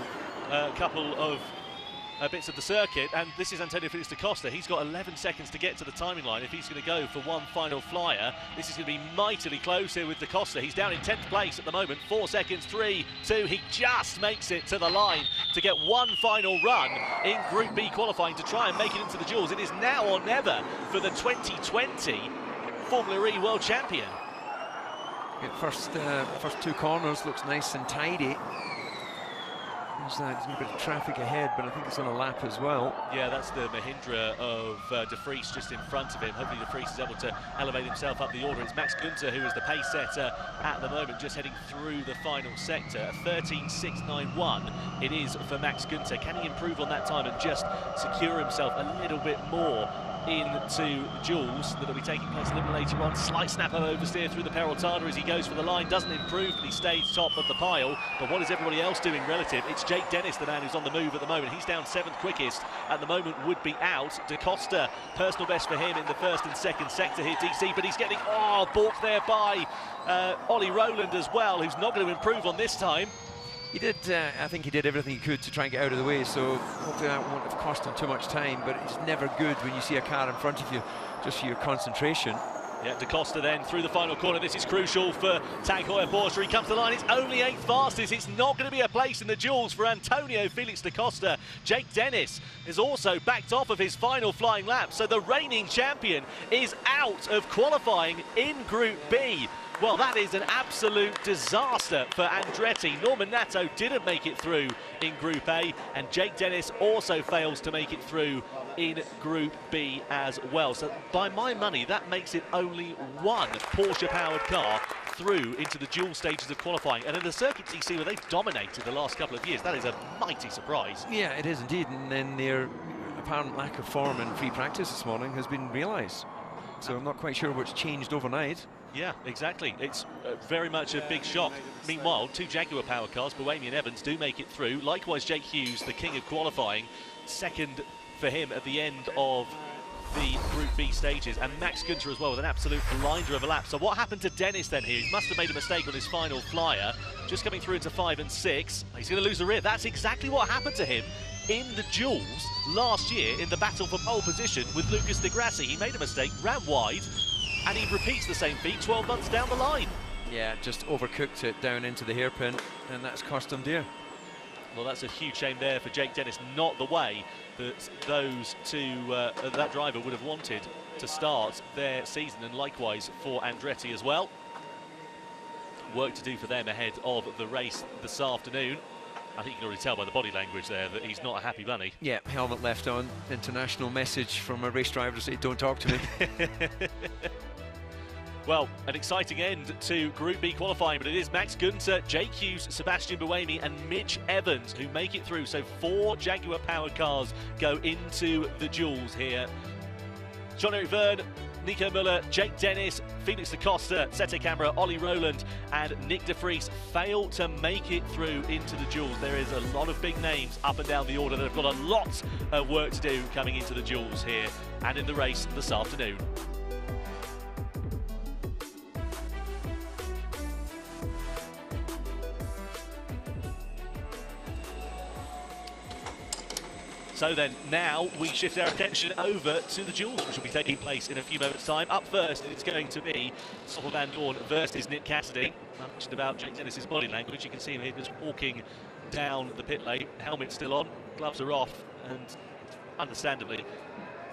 couple of bits of the circuit. And this is Antonio Felix da Costa. He's got 11 seconds to get to the timing line if he's going to go for one final flyer. This is going to be mightily close here with da Costa. He's down in 10th place at the moment. 4 seconds, 3, 2. He just makes it to the line to get one final run in Group B qualifying to try and make it into the duels. It is now or never for the 2020 Formula E World Champion. First 2 corners looks nice and tidy. There's a bit of traffic ahead, but I think it's on a lap as well. Yeah, that's the Mahindra of de Vries just in front of him. Hopefully de Vries is able to elevate himself up the order. It's Max Günther who is the pace setter at the moment, just heading through the final sector. 13.691 it is for Max Günther. Can he improve on that time and just secure himself a little bit more into duels that will be taking place a little later on. Slight snap oversteer through the Peraltada as he goes for the line. Doesn't improve, but he stays top of the pile. But what is everybody else doing relative? It's Jake Dennis, the man who's on the move at the moment. He's down 7th quickest at the moment, would be out. Da Costa, personal best for him in the 1st and 2nd sector here, DC, but he's getting, balked there by Ollie Rowland as well, who's not going to improve on this time. He did, I think he did everything he could to try and get out of the way, so hopefully that won't have cost him too much time, but it's never good when you see a car in front of you, just for your concentration. Yeah, Da Costa then through the final corner. This is crucial for Tag Heuer Porsche. He comes to the line. It's only 8th fastest. It's not going to be a place in the duels for Antonio Felix Da Costa. Jake Dennis is also backed off of his final flying lap. So the reigning champion is out of qualifying in Group B. Well, that is an absolute disaster for Andretti. Norman Nato didn't make it through in Group A, and Jake Dennis also fails to make it through in Group B as well. So by my money, that makes it only one Porsche-powered car through into the dual stages of qualifying. And in the circuits you see where they've dominated the last couple of years, that is a mighty surprise. Yeah, it is indeed, and then their apparent lack of form in free practice this morning has been realised. So I'm not quite sure what's changed overnight. Yeah, exactly. It's very much a big shock. Meanwhile, 2 Jaguar power cars, Buemi and Evans, do make it through. Likewise, Jake Hughes, the king of qualifying, 2nd for him at the end of the Group B stages, and Max Günther as well with an absolute blinder of a lap. So what happened to Dennis then here? He must have made a mistake on his final flyer, just coming through into 5 and 6. He's going to lose the rear. That's exactly what happened to him in the duels last year in the battle for pole position with Lucas Di Grassi. He made a mistake, ran wide, and he repeats the same feat 12 months down the line. Yeah, just overcooked it down into the hairpin, and that's cost him dear. Well, that's a huge shame there for Jake Dennis, not the way that those two, that driver would have wanted to start their season, and likewise for Andretti as well. Work to do for them ahead of the race this afternoon. I think you can already tell by the body language there that he's not a happy bunny. Yeah, helmet left on, international message from a race driver to say, don't talk to me. Well, an exciting end to Group B qualifying, but it is Max Günther, Jake Hughes, Sebastian Buemi and Mitch Evans who make it through. So 4 Jaguar-powered cars go into the duels here. Jean-Eric Verne, Nico Müller, Jake Dennis, Felix Da Costa, Sete Camara, Ollie Rowland and Nick de Vries fail to make it through into the duels. There is a lot of big names up and down the order that have got a lot of work to do coming into the duels here and in the race this afternoon. So then, now we shift our attention over to the duels, which will be taking place in a few moments' time. Up first, it's going to be Stoffel Van Dorn versus Nick Cassidy. I mentioned about Jake Dennis's body language. You can see him here just walking down the pit lane. Helmet still on, gloves are off, and understandably,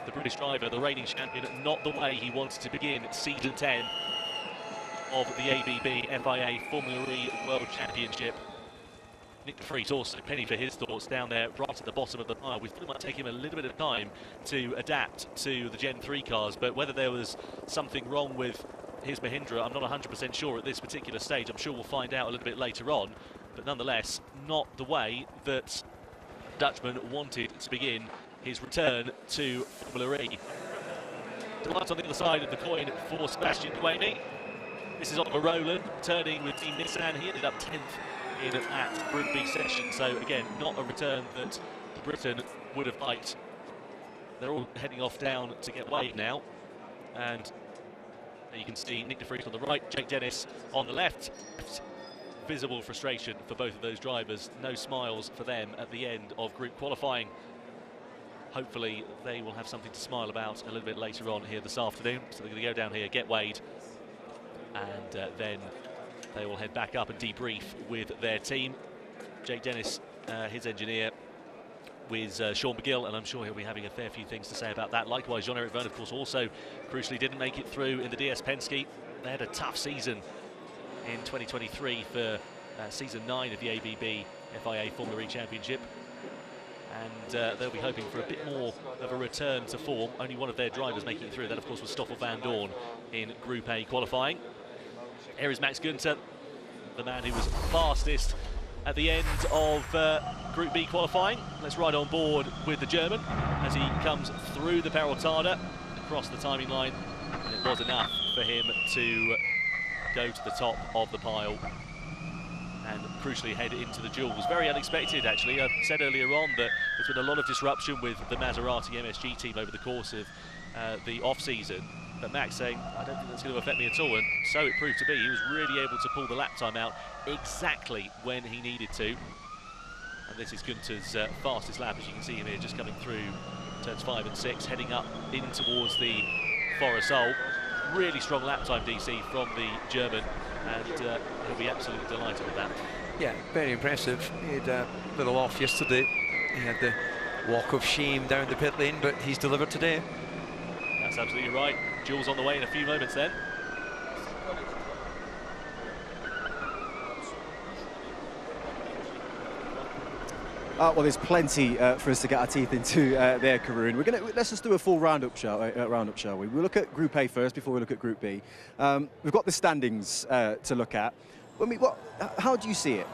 the British driver, the reigning champion, not the way he wants to begin season 10 of the ABB FIA Formula E World Championship. Nick de Vries also, penny for his thoughts, down there right at the bottom of the pile. We thought it might take him a little bit of time to adapt to the Gen 3 cars, but whether there was something wrong with his Mahindra, I'm not 100% sure at this particular stage. I'm sure we'll find out a little bit later on, but nonetheless, not the way that Dutchman wanted to begin his return to Formula E. Delight on the other side of the coin for Sebastian Buemi. This is Oliver Rowland, turning with Team Nissan. He ended up 10th in that Group B session, so again, not a return that Britain would have liked. They're all heading off down to get weighed now, and you can see Nick de Vries on the right, Jake Dennis on the left. Visible frustration for both of those drivers, no smiles for them at the end of group qualifying. Hopefully they will have something to smile about a little bit later on here this afternoon. So they're going to go down here, get weighed, and then they will head back up and debrief with their team. Jake Dennis, his engineer, with Sean McGill, and I'm sure he'll be having a fair few things to say about that. Likewise, Jean-Eric Verne, of course, also crucially didn't make it through in the DS Penske. They had a tough season in 2023 for season 9 of the ABB FIA Formula E Championship. And they'll be hoping for a bit more of a return to form. Only one of their drivers making it through. That, of course, was Stoffel Van Dorn in Group A qualifying. Here is Max Günther, the man who was fastest at the end of Group B qualifying. Let's ride on board with the German as he comes through the Peraltada. across the timing line, and it was enough for him to go to the top of the pile and crucially head into the duel. It was very unexpected, actually. I said earlier on that there's been a lot of disruption with the Maserati MSG team over the course of the off-season, but Max saying, I don't think that's going to affect me at all, and so it proved to be. He was really able to pull the lap time out exactly when he needed to. And this is Günther's fastest lap, as you can see him here, just coming through turns 5 and 6, heading up in towards the Forest. Really strong lap time, DC, from the German, and he'll be absolutely delighted with that. Yeah, very impressive. He had a little off yesterday. He had the walk of shame down the pit lane, but he's delivered today. That's absolutely right. Duel's on the way in a few moments then. Well, there's plenty for us to get our teeth into there, Karun. Let's just do a full roundup, shall we? We'll look at Group A first before we look at Group B. We've got the standings to look at. How do you see it?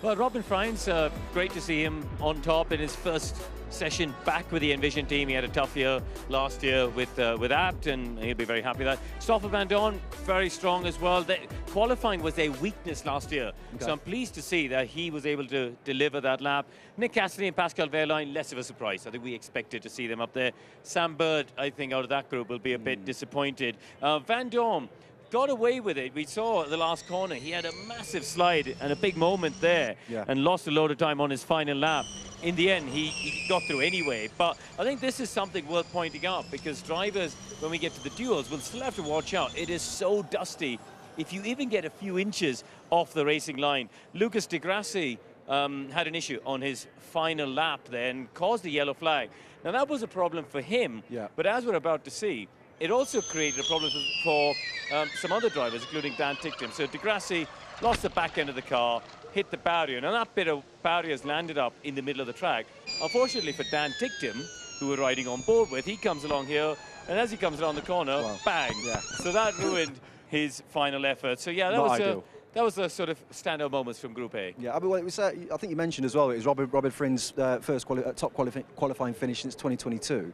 Well, Robin Freins, great to see him on top in his first session back with the Envision team. He had a tough year last year with Abt, and he'll be very happy with that. Stoffel van Dorn, very strong as well. Qualifying was their weakness last year, okay. So I'm pleased to see that he was able to deliver that lap. Nick Cassidy and Pascal Wehrlein, less of a surprise. I think we expected to see them up there. Sam Bird, I think, out of that group will be a bit disappointed. Van Dorn got away with it. We saw the last corner. He had a massive slide and a big moment there, and lost a load of time on his final lap. In the end, he got through anyway. But I think this is something worth pointing out, because drivers, when we get to the duels, will still have to watch out. It is so dusty. If you even get a few inches off the racing line. Lucas de Grassi had an issue on his final lap there and caused the yellow flag. Now, that was a problem for him, but as we're about to see, it also created a problem for some other drivers, including Dan Ticktum. So de Grassi lost the back end of the car, hit the barrier, and that bit of barrier has landed up in the middle of the track. Unfortunately for Dan Ticktum, who we're riding on board with, he comes along here, and as he comes around the corner, bang! So that ruined his final effort. So yeah, that was the sort of standout moments from Group A. Yeah, I mean, it was, I think you mentioned as well, it was Robin Friend's first top qualifying finish since 2022.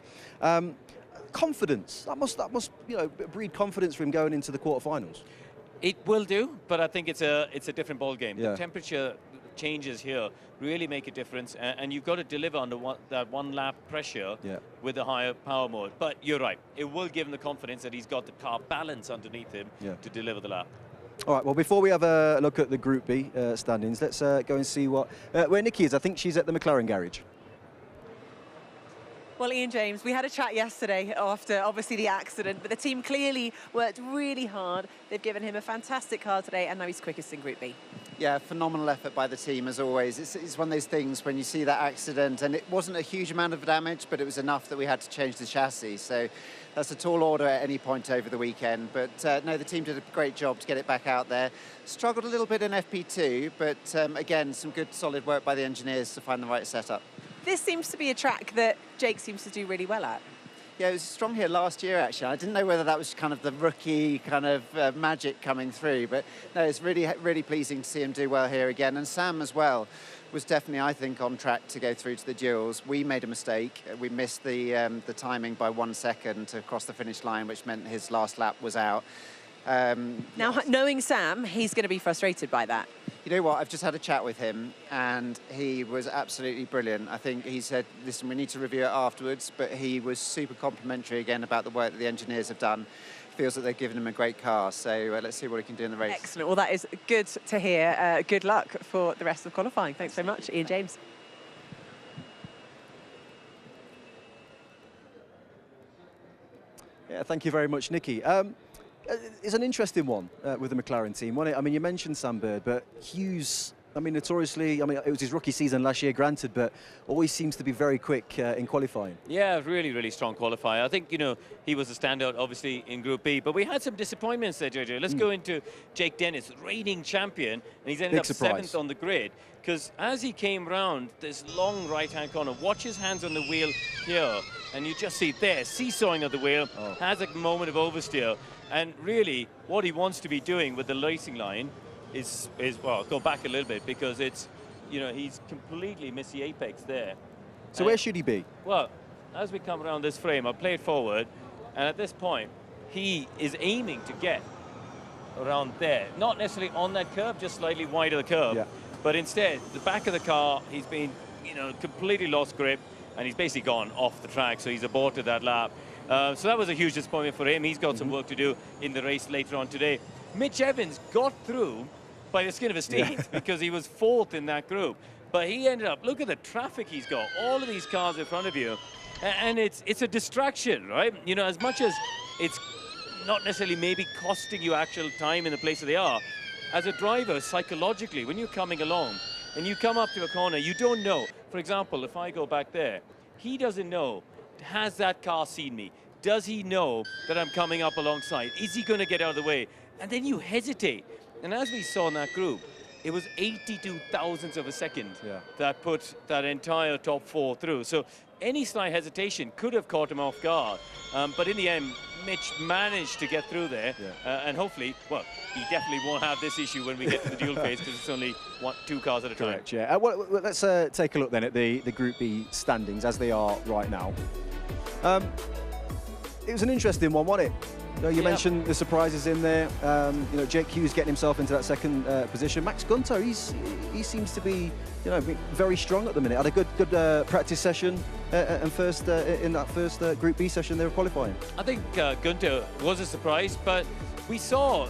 Confidence, that must breed confidence for him going into the quarterfinals. It will do, but I think it's a different ball game. The temperature changes here really make a difference, and you've got to deliver under that one lap pressure with the higher power mode. But you're right, it will give him the confidence that he's got the car balance underneath him to deliver the lap. All right, well, before we have a look at the Group B standings, let's go and see where Nikki is. I think she's at the McLaren garage. Well, Ian James, we had a chat yesterday after, obviously, the accident, but the team clearly worked really hard. They've given him a fantastic car today, and now he's quickest in Group B. Yeah, phenomenal effort by the team, as always. It's one of those things when you see that accident, and it wasn't a huge amount of damage, but it was enough that we had to change the chassis. So that's a tall order at any point over the weekend. But no, the team did a great job to get it back out there. Struggled a little bit in FP2, but again, some good, solid work by the engineers to find the right setup. This seems to be a track that Jake seems to do really well at. Yeah, it was strong here last year, actually. I didn't know whether that was kind of the rookie kind of magic coming through, but no, it's really, really pleasing to see him do well here again. And Sam as well was definitely, I think, on track to go through to the duels. We made a mistake. We missed the timing by 1 second to cross the finish line, which meant his last lap was out. Now, knowing Sam, he's going to be frustrated by that. You know what, I've just had a chat with him, and he was absolutely brilliant. I think he said, listen, we need to review it afterwards, but he was super complimentary again about the work that the engineers have done. Feels that they've given him a great car, so let's see what he can do in the race. Excellent. Well, that is good to hear. Good luck for the rest of qualifying. Thanks so much, Ian James. Yeah, thank you very much, Nikki. It's an interesting one with the McLaren team, wasn't it? I mean, you mentioned Sam Bird, but Hughes, I mean, notoriously, I mean, it was his rookie season last year, granted, but always seems to be very quick in qualifying. Yeah, really, really strong qualifier. I think, you know, he was a standout, obviously, in Group B, but we had some disappointments there, JJ. Let's go into Jake Dennis, reigning champion, and he's ended up 7th on the grid, because as he came round this long right-hand corner, watch his hands on the wheel here, and you just see there, seesawing of the wheel, has a moment of oversteer. And really, what he wants to be doing with the racing line is well, go back a little bit, because it's, you know, he's completely missed the apex there. So where should he be? Well, as we come around this frame, I'll play it forward. And at this point, he is aiming to get around there. Not necessarily on that curb, just slightly wide of the curb. Yeah. But instead, the back of the car, he's been, you know, completely lost grip, and he's basically gone off the track, so he's aborted that lap. So that was a huge disappointment for him. He's got some work to do in the race later on today. Mitch Evans got through by the skin of his teeth because he was 4th in that group. But he ended up, look at the traffic he's got, all of these cars in front of you. And it's a distraction, right? You know, as much as it's not necessarily maybe costing you actual time in the place that they are, as a driver, psychologically, when you're coming along and you come up to a corner, you don't know. For example, if I go back there, he doesn't know, has that car seen me? Does he know that I'm coming up alongside? Is he going to get out of the way? And then you hesitate. And as we saw in that group, it was 82 thousandths of a second that put that entire top 4 through. So any slight hesitation could have caught him off guard. But in the end, Mitch managed to get through there. And hopefully, well, he definitely won't have this issue when we get to the duel phase, because it's only 2 cars at a time. Correct, yeah. Well, let's take a look then at the Group B standings as they are right now. It was an interesting one, wasn't it? You mentioned the surprises in there. You know, Jake Hughes getting himself into that second position. Max Gunter, he seems to be, you know, very strong at the minute. Had a good practice session and first in that first Group B session they were qualifying. I think Gunter was a surprise, but we saw,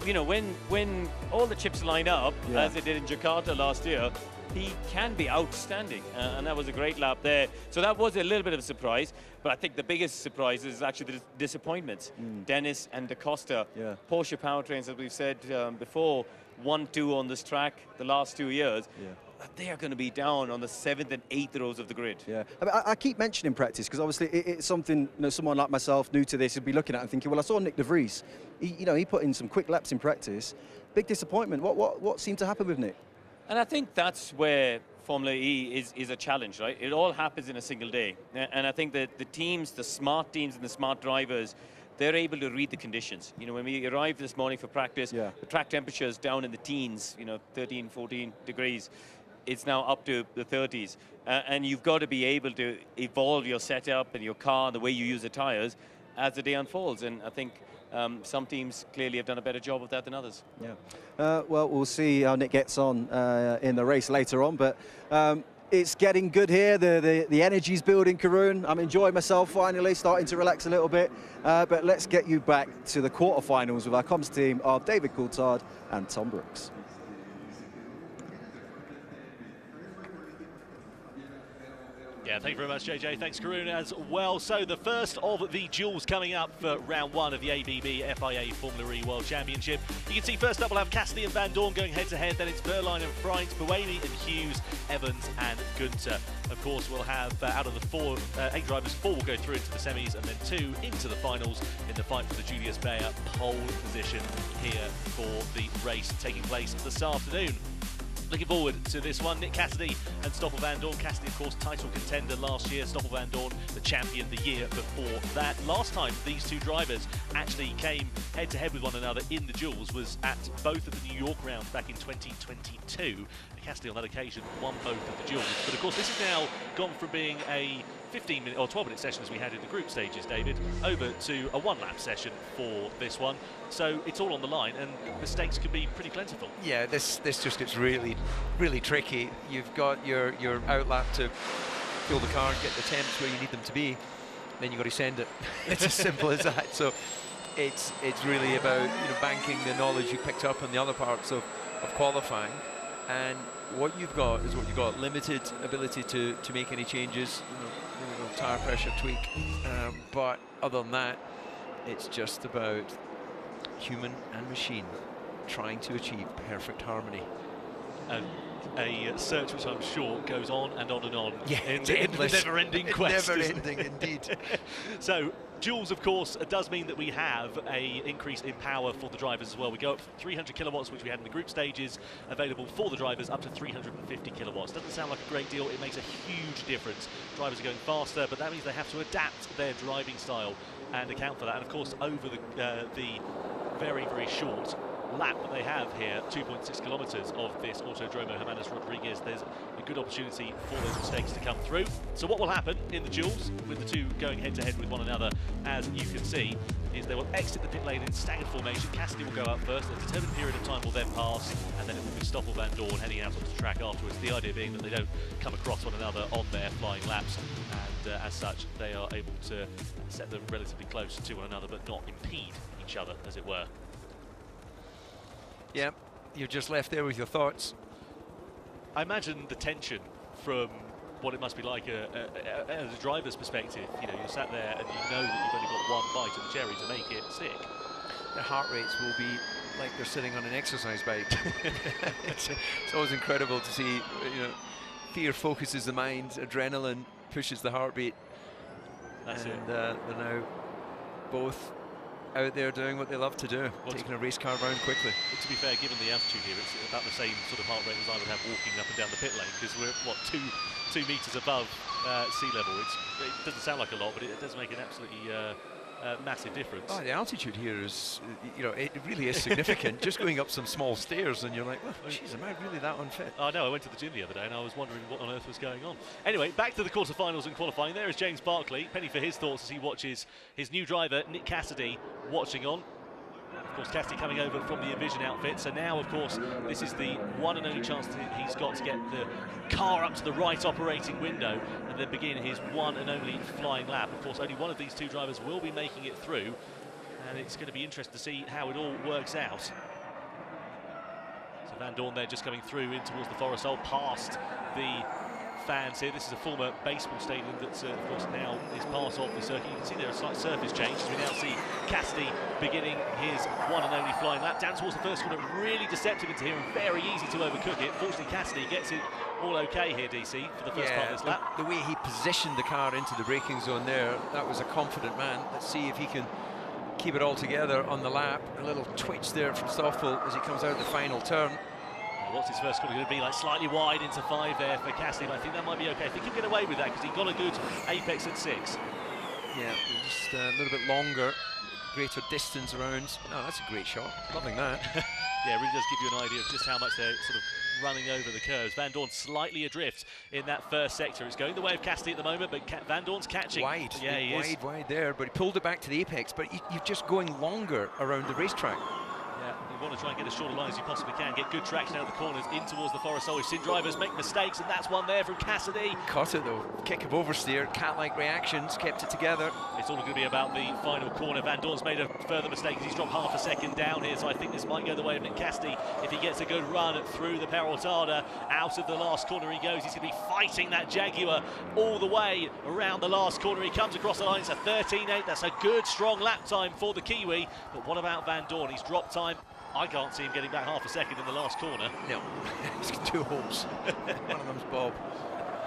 you know, when all the chips line up, as they did in Jakarta last year, he can be outstanding, and that was a great lap there. So that was a little bit of a surprise, but I think the biggest surprise is actually the disappointments. Dennis and Da Costa, Porsche powertrains, as we've said before, 1-2 on this track the last 2 years. They are going to be down on the 7th and 8th rows of the grid. I mean, I keep mentioning practice because obviously it's something, you know, someone like myself new to this would be looking at and thinking, well, I saw Nick de Vries. He put in some quick laps in practice. Big disappointment. What seemed to happen with Nick? And I think that's where Formula E is a challenge, right? It all happens in a single day. And I think that the teams, the smart teams and the smart drivers, they're able to read the conditions. You know, when we arrived this morning for practice, the track temperature is down in the teens, you know, 13, 14 degrees. It's now up to the 30s. And you've got to be able to evolve your setup and your car and the way you use the tires as the day unfolds. And I think some teams clearly have done a better job of that than others. Well, we'll see how Nick gets on in the race later on, but it's getting good here. The energy's building, Karun. I'm enjoying myself finally, starting to relax a little bit. But let's get you back to the quarterfinals with our comms team of David Coulthard and Tom Brooks. Yeah, thank you very much, JJ. Thanks, Karun, as well. So the first of the duels coming up for round 1 of the ABB FIA Formula E World Championship. You can see first up we'll have Cassidy and Van Dorn going head-to-head. Then it's Verline and Freint, Buemi and Hughes, Evans and Gunter. Of course, we'll have out of the 8 drivers, 4 will go through into the semis and then 2 into the finals in the fight for the Julius Baer pole position here for the race taking place this afternoon. Looking forward to this one. Nick Cassidy and Stoffel Van Dorn. Cassidy, of course, title contender last year. Stoffel Van Dorn, the champion the year before that. Last time these two drivers actually came head-to-head with one another in the duels was at both of the New York rounds back in 2022. Cassidy on that occasion won both of the duels. But of course, this has now gone from being a 15-minute or 12-minute session as we had in the group stages, David, over to a 1-lap session for this one. So it's all on the line, and mistakes could be pretty plentiful. Yeah, this just gets really, really tricky. You've got your outlap to fill the car and get the temps where you need them to be. Then you've got to send it. It's as simple as that. So it's really about banking the knowledge you picked up in the other parts of qualifying. And what you've got is what you've got, limited ability to make any changes, tire pressure tweak. But other than that, it's just about human and machine trying to achieve perfect harmony. A search which I'm sure goes on and on and on. Yeah, in the never-ending quest. Never-ending, indeed. So, duels, of course, does mean that we have an increase in power for the drivers as well. We go up 300 kilowatts, which we had in the group stages, available for the drivers up to 350 kilowatts. Doesn't sound like a great deal. It makes a huge difference. Drivers are going faster, but that means they have to adapt their driving style and account for that. And of course, over the very, very short lap that they have here, 2.6 kilometres of this Autodromo Hermanos Rodriguez, there's a good opportunity for those mistakes to come through. So what will happen in the duels, with the two going head-to-head with one another, as you can see, is they will exit the pit lane in staggered formation. Cassidy will go out first, a determined period of time will then pass, and then it will be Stoffel Van Dorn heading out onto the track afterwards. The idea being that they don't come across one another on their flying laps, and as such, they are able to set them relatively close to one another, but not impede each other, as it were. Yeah, you're just left there with your thoughts. I imagine the tension from what it must be like as a driver's perspective. You know, you're sat there and you know that you've only got one bite of the cherry to make it stick. Their heart rates will be like they're sitting on an exercise bike. It's always incredible to see, you know, fear focuses the mind, adrenaline pushes the heartbeat. That's it. They're now both out there doing what they love to do, taking a race car around quickly. To be fair, given the altitude here, it's about the same sort of heart rate as I would have walking up and down the pit lane, because we're, what, two meters above sea level. It doesn't sound like a lot, but it does make an absolutely massive difference. Oh, the altitude here is, you know, it really is significant. Just going up some small stairs and you're like, well, geez, am I really that unfit? I know, I went to the gym the other day and I was wondering what on earth was going on. Anyway, back to the quarterfinals and qualifying. There is James Barkley. Penny for his thoughts as he watches his new driver, Nick Cassidy, watching on. Of course, Cassidy coming over from the Envision outfit, so now, of course, this is the one and only chance that he's got to get the car up to the right operating window and then begin his one and only flying lap. Of course, only one of these two drivers will be making it through, and it's going to be interesting to see how it all works out. So Van Dorn there just coming through in towards the Forest Hole, past the fans here. This is a former baseball stadium that, of course, now is part of the circuit. You can see there a slight surface change as we now see Cassidy beginning his one and only flying lap. Down towards the first corner, really deceptive into here and very easy to overcook it. Fortunately, Cassidy gets it all okay here, DC, for the first part of this lap. The way he positioned the car into the braking zone there, that was a confident man. Let's see if he can keep it all together on the lap. A little twitch there from Stoffel as he comes out of the final turn. What's his first corner going to be like? Slightly wide into 5 there for Cassidy, but I think that might be okay. I think he'll get away with that because he got a good apex at 6. Yeah, just a little bit longer, greater distance around. Oh, that's a great shot. Loving that. Yeah, it really does give you an idea of just how much they're sort of running over the curves. Van Dorn slightly adrift in that first sector. It's going the way of Cassidy at the moment, but Van Dorn's catching. Wide, yeah, he is. Wide there, but he pulled it back to the apex, but you're just going longer around the racetrack. Yeah, you want to try and get as short a line as you possibly can, get good traction out of the corners in towards the Forest Hole. We've seen drivers make mistakes, and that's one there from Cassidy. Caught it though, kick of oversteer, cat-like reactions, kept it together. It's all going to be about the final corner. Van Dorn's made a further mistake as he's dropped half a second down here, so I think this might go the way of Nick Cassidy if he gets a good run through the Perotada. Out of the last corner he goes. He's going to be fighting that Jaguar all the way around the last corner. He comes across the line. It's a 13.8. That's a good, strong lap time for the Kiwi. But what about Van Dorn? He's dropped time. I can't see him getting back half a second in the last corner. No, he's got 2 holes. One of them's Bob.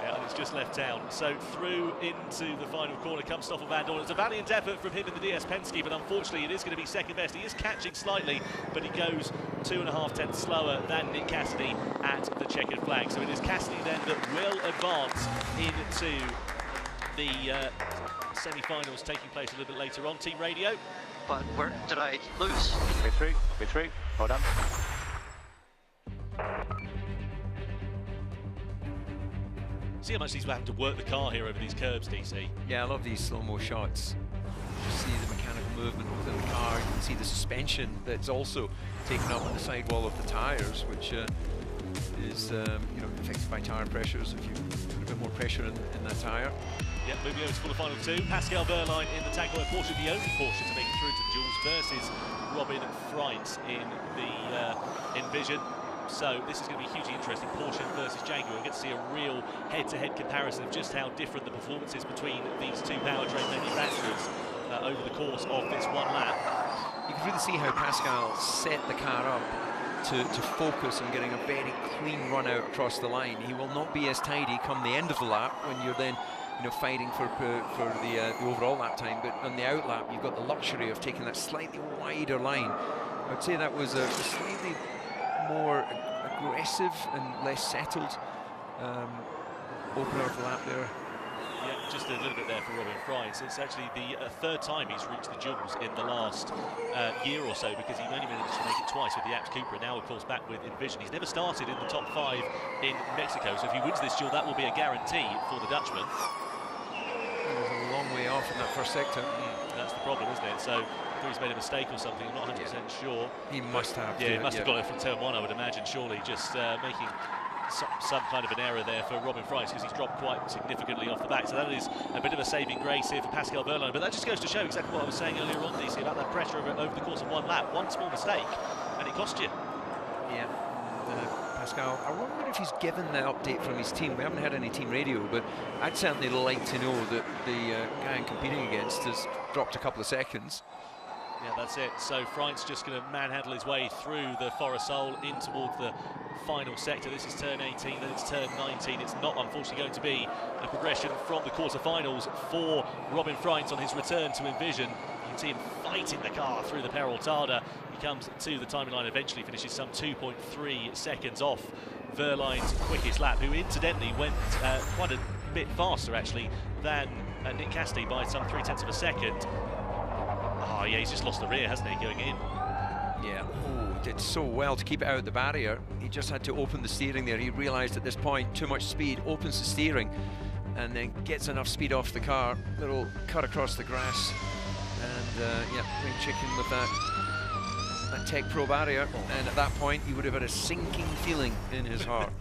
Yeah, and it's just left town. So through into the final corner comes Stoffel Van Dorn. It's a valiant effort from him in the DS Penske, but unfortunately it is going to be second best. He is catching slightly, but he goes 2.5 tenths slower than Nick Cassidy at the checkered flag. So it is Cassidy then that will advance into the semi-finals taking place a little bit later on. Team Radio. But where did I lose? We're through. Well done. See how much these will have to work the car here over these curbs, DC. Yeah, I love these slow-mo shots. You see the mechanical movement within the car. You can see the suspension that's also taken up on the sidewall of the tyres, which is you know, affected by tyre pressures. If you put a bit more pressure in that tyre. Yeah, moving over to quarterfinal 2. Pascal Wehrlein in the Jaguar Porsche, the only Porsche to make it through to the duels, versus Robin Freit in the Envision. So this is going to be hugely interesting. Porsche versus Jaguar. We'll get to see a real head-to-head comparison of just how different the performance is between these two powertrain manufacturers over the course of this one lap. You can really see how Pascal set the car up to focus on getting a very clean run out across the line. He will not be as tidy come the end of the lap when you're then, you know, fighting for the overall lap time. But on the out lap, you've got the luxury of taking that slightly wider line. I would say that was a slightly more aggressive and less settled opener of the lap there. Yeah, just a little bit there for Robin Fries. It's actually the third time he's reached the duels in the last year or so, because he only managed to make it twice with the Apt Cooper, and now of course back with Envision. He's never started in the top 5 in Mexico, so if he wins this duel, that will be a guarantee for the Dutchman. He's a long way off in that first sector. That's the problem, isn't it? So whether he's made a mistake or something, I'm not 100% sure. He must have. Yeah, he must have got it from turn 1, I would imagine, surely, just making some kind of an error there for Robin Fries, because he's dropped quite significantly off the back. So that is a bit of a saving grace here for Pascal Wehrlein. But that just goes to show exactly what I was saying earlier on, DC, about that pressure over the course of one lap. One small mistake, and it cost you. Yeah. Pascal, I wonder if he's given the update from his team. We haven't had any team radio, but I'd certainly like to know that the guy I'm competing against has dropped a couple of seconds. Yeah, that's it. So Freinz just going to manhandle his way through the Forest in towards the final sector. This is turn 18, then it's turn 19. It's not, unfortunately, going to be a progression from the quarterfinals for Robin Freinz on his return to Envision. You can see him fighting the car through the Peraltada. He comes to the timing line, eventually finishes some 2.3 seconds off Wehrlein's quickest lap, who incidentally went quite a bit faster, actually, than Nick Cassidy by some 0.3 of a second. Oh, yeah, he's just lost the rear, hasn't he, going in? Yeah, did so well to keep it out the barrier. He just had to open the steering there. He realised at this point, too much speed, opens the steering, and then gets enough speed off the car. Little cut across the grass, and yeah, playing chicken with that Tech Pro barrier. And at that point, he would have had a sinking feeling in his heart.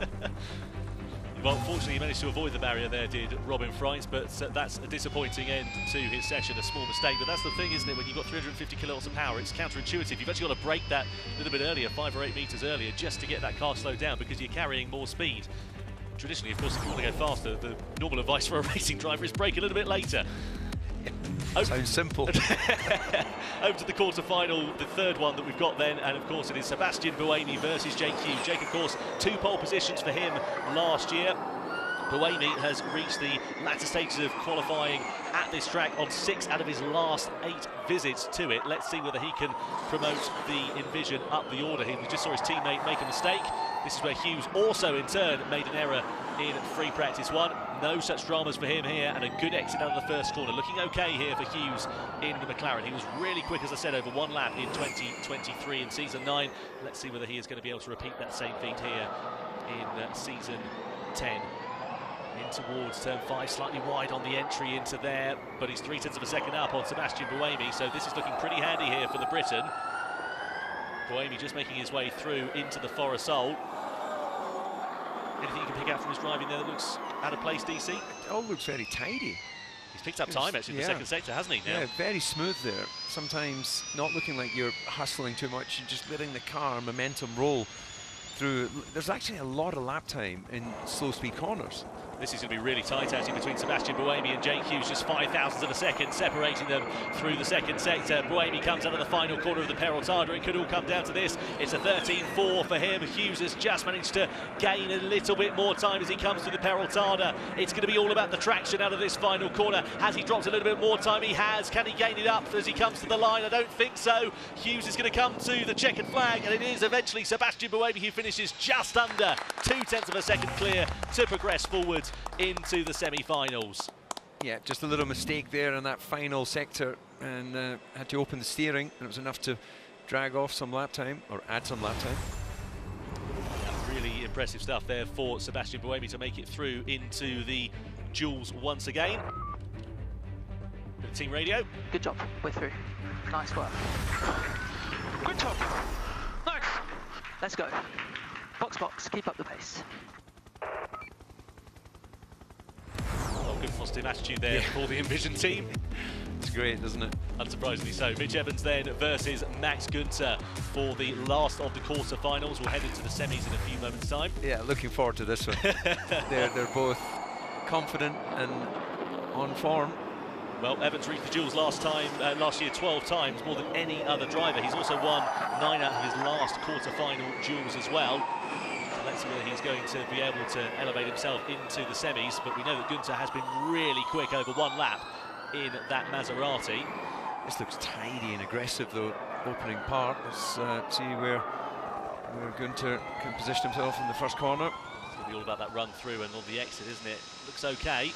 Well, fortunately, he managed to avoid the barrier there, did Robin Fries, but that's a disappointing end to his session, a small mistake. But that's the thing, isn't it, when you've got 350 kilowatts of power, it's counterintuitive. You've actually got to brake that a little bit earlier, 5 or 8 meters earlier, just to get that car slowed down, because you're carrying more speed. Traditionally, of course, if you want to go faster, the normal advice for a racing driver is brake a little bit later. Sounds simple. Over to the quarterfinal, the third one that we've got then, and of course it is Sebastian Buemi versus JQ. Jake, of course, 2 pole positions for him last year. Buemi has reached the latter stages of qualifying at this track on 6 out of his last 8 visits to it. Let's see whether he can promote the Envision up the order here. We just saw his teammate make a mistake. This is where Hughes also in turn made an error in free practice 1. No such dramas for him here, and a good exit out of the first corner. Looking okay here for Hughes in the McLaren. He was really quick, as I said, over 1 lap in 2023 in season 9. Let's see whether he is going to be able to repeat that same feat here in season 10. In towards turn 5, slightly wide on the entry into there, but he's 0.3 of a second up on Sebastian Buemi, so this is looking pretty handy here for the Briton. Buemi just making his way through into the Forest. Anything you can pick out from his driving there that looks out of place, DC? It all looks very tidy. He's picked up time, actually, in the second sector, hasn't he, now? Yeah, very smooth there. Sometimes not looking like you're hustling too much, you're just letting the car momentum roll through. There's actually a lot of lap time in slow speed corners. This is going to be really tight, actually, between Sebastian Buemi and Jake Hughes, just 0.005 of a second separating them through the second sector. Buemi comes out of the final corner of the Peraltada. It could all come down to this. It's a 13.4 for him. Hughes has just managed to gain a little bit more time as he comes through the Peraltada. It's going to be all about the traction out of this final corner. Has he dropped a little bit more time? He has. Can he gain it up as he comes to the line? I don't think so. Hughes is going to come to the checkered flag, and it is eventually Sebastian Buemi who finishes just under 0.2 of a second clear to progress forward into the semi-finals. Yeah, just a little mistake there in that final sector, and had to open the steering, and it was enough to drag off some lap time, or add some lap time. Really impressive stuff there for Sebastian Buemi to make it through into the duels once again. Bit of team radio. Good job, we're through. Nice work. Good job. Nice. Let's go. Box, box, keep up the pace. Good positive attitude there for the Envision team. It's great, isn't it? Unsurprisingly so. Mitch Evans then versus Max Günther for the last of the quarterfinals. We'll head into the semis in a few moments' time. Yeah, looking forward to this one. they're both confident and on form. Well, Evans reached the duels last year 12 times, more than any other driver. He's also won 9 out of his last quarterfinal duels as well. Let's see whether he's going to be able to elevate himself into the semis, but we know that Günther has been really quick over 1 lap in that Maserati. This looks tidy and aggressive, though, opening part. Let's see where Günther can position himself in the first corner. It's going to be all about that run through and all the exit, isn't it? Looks okay.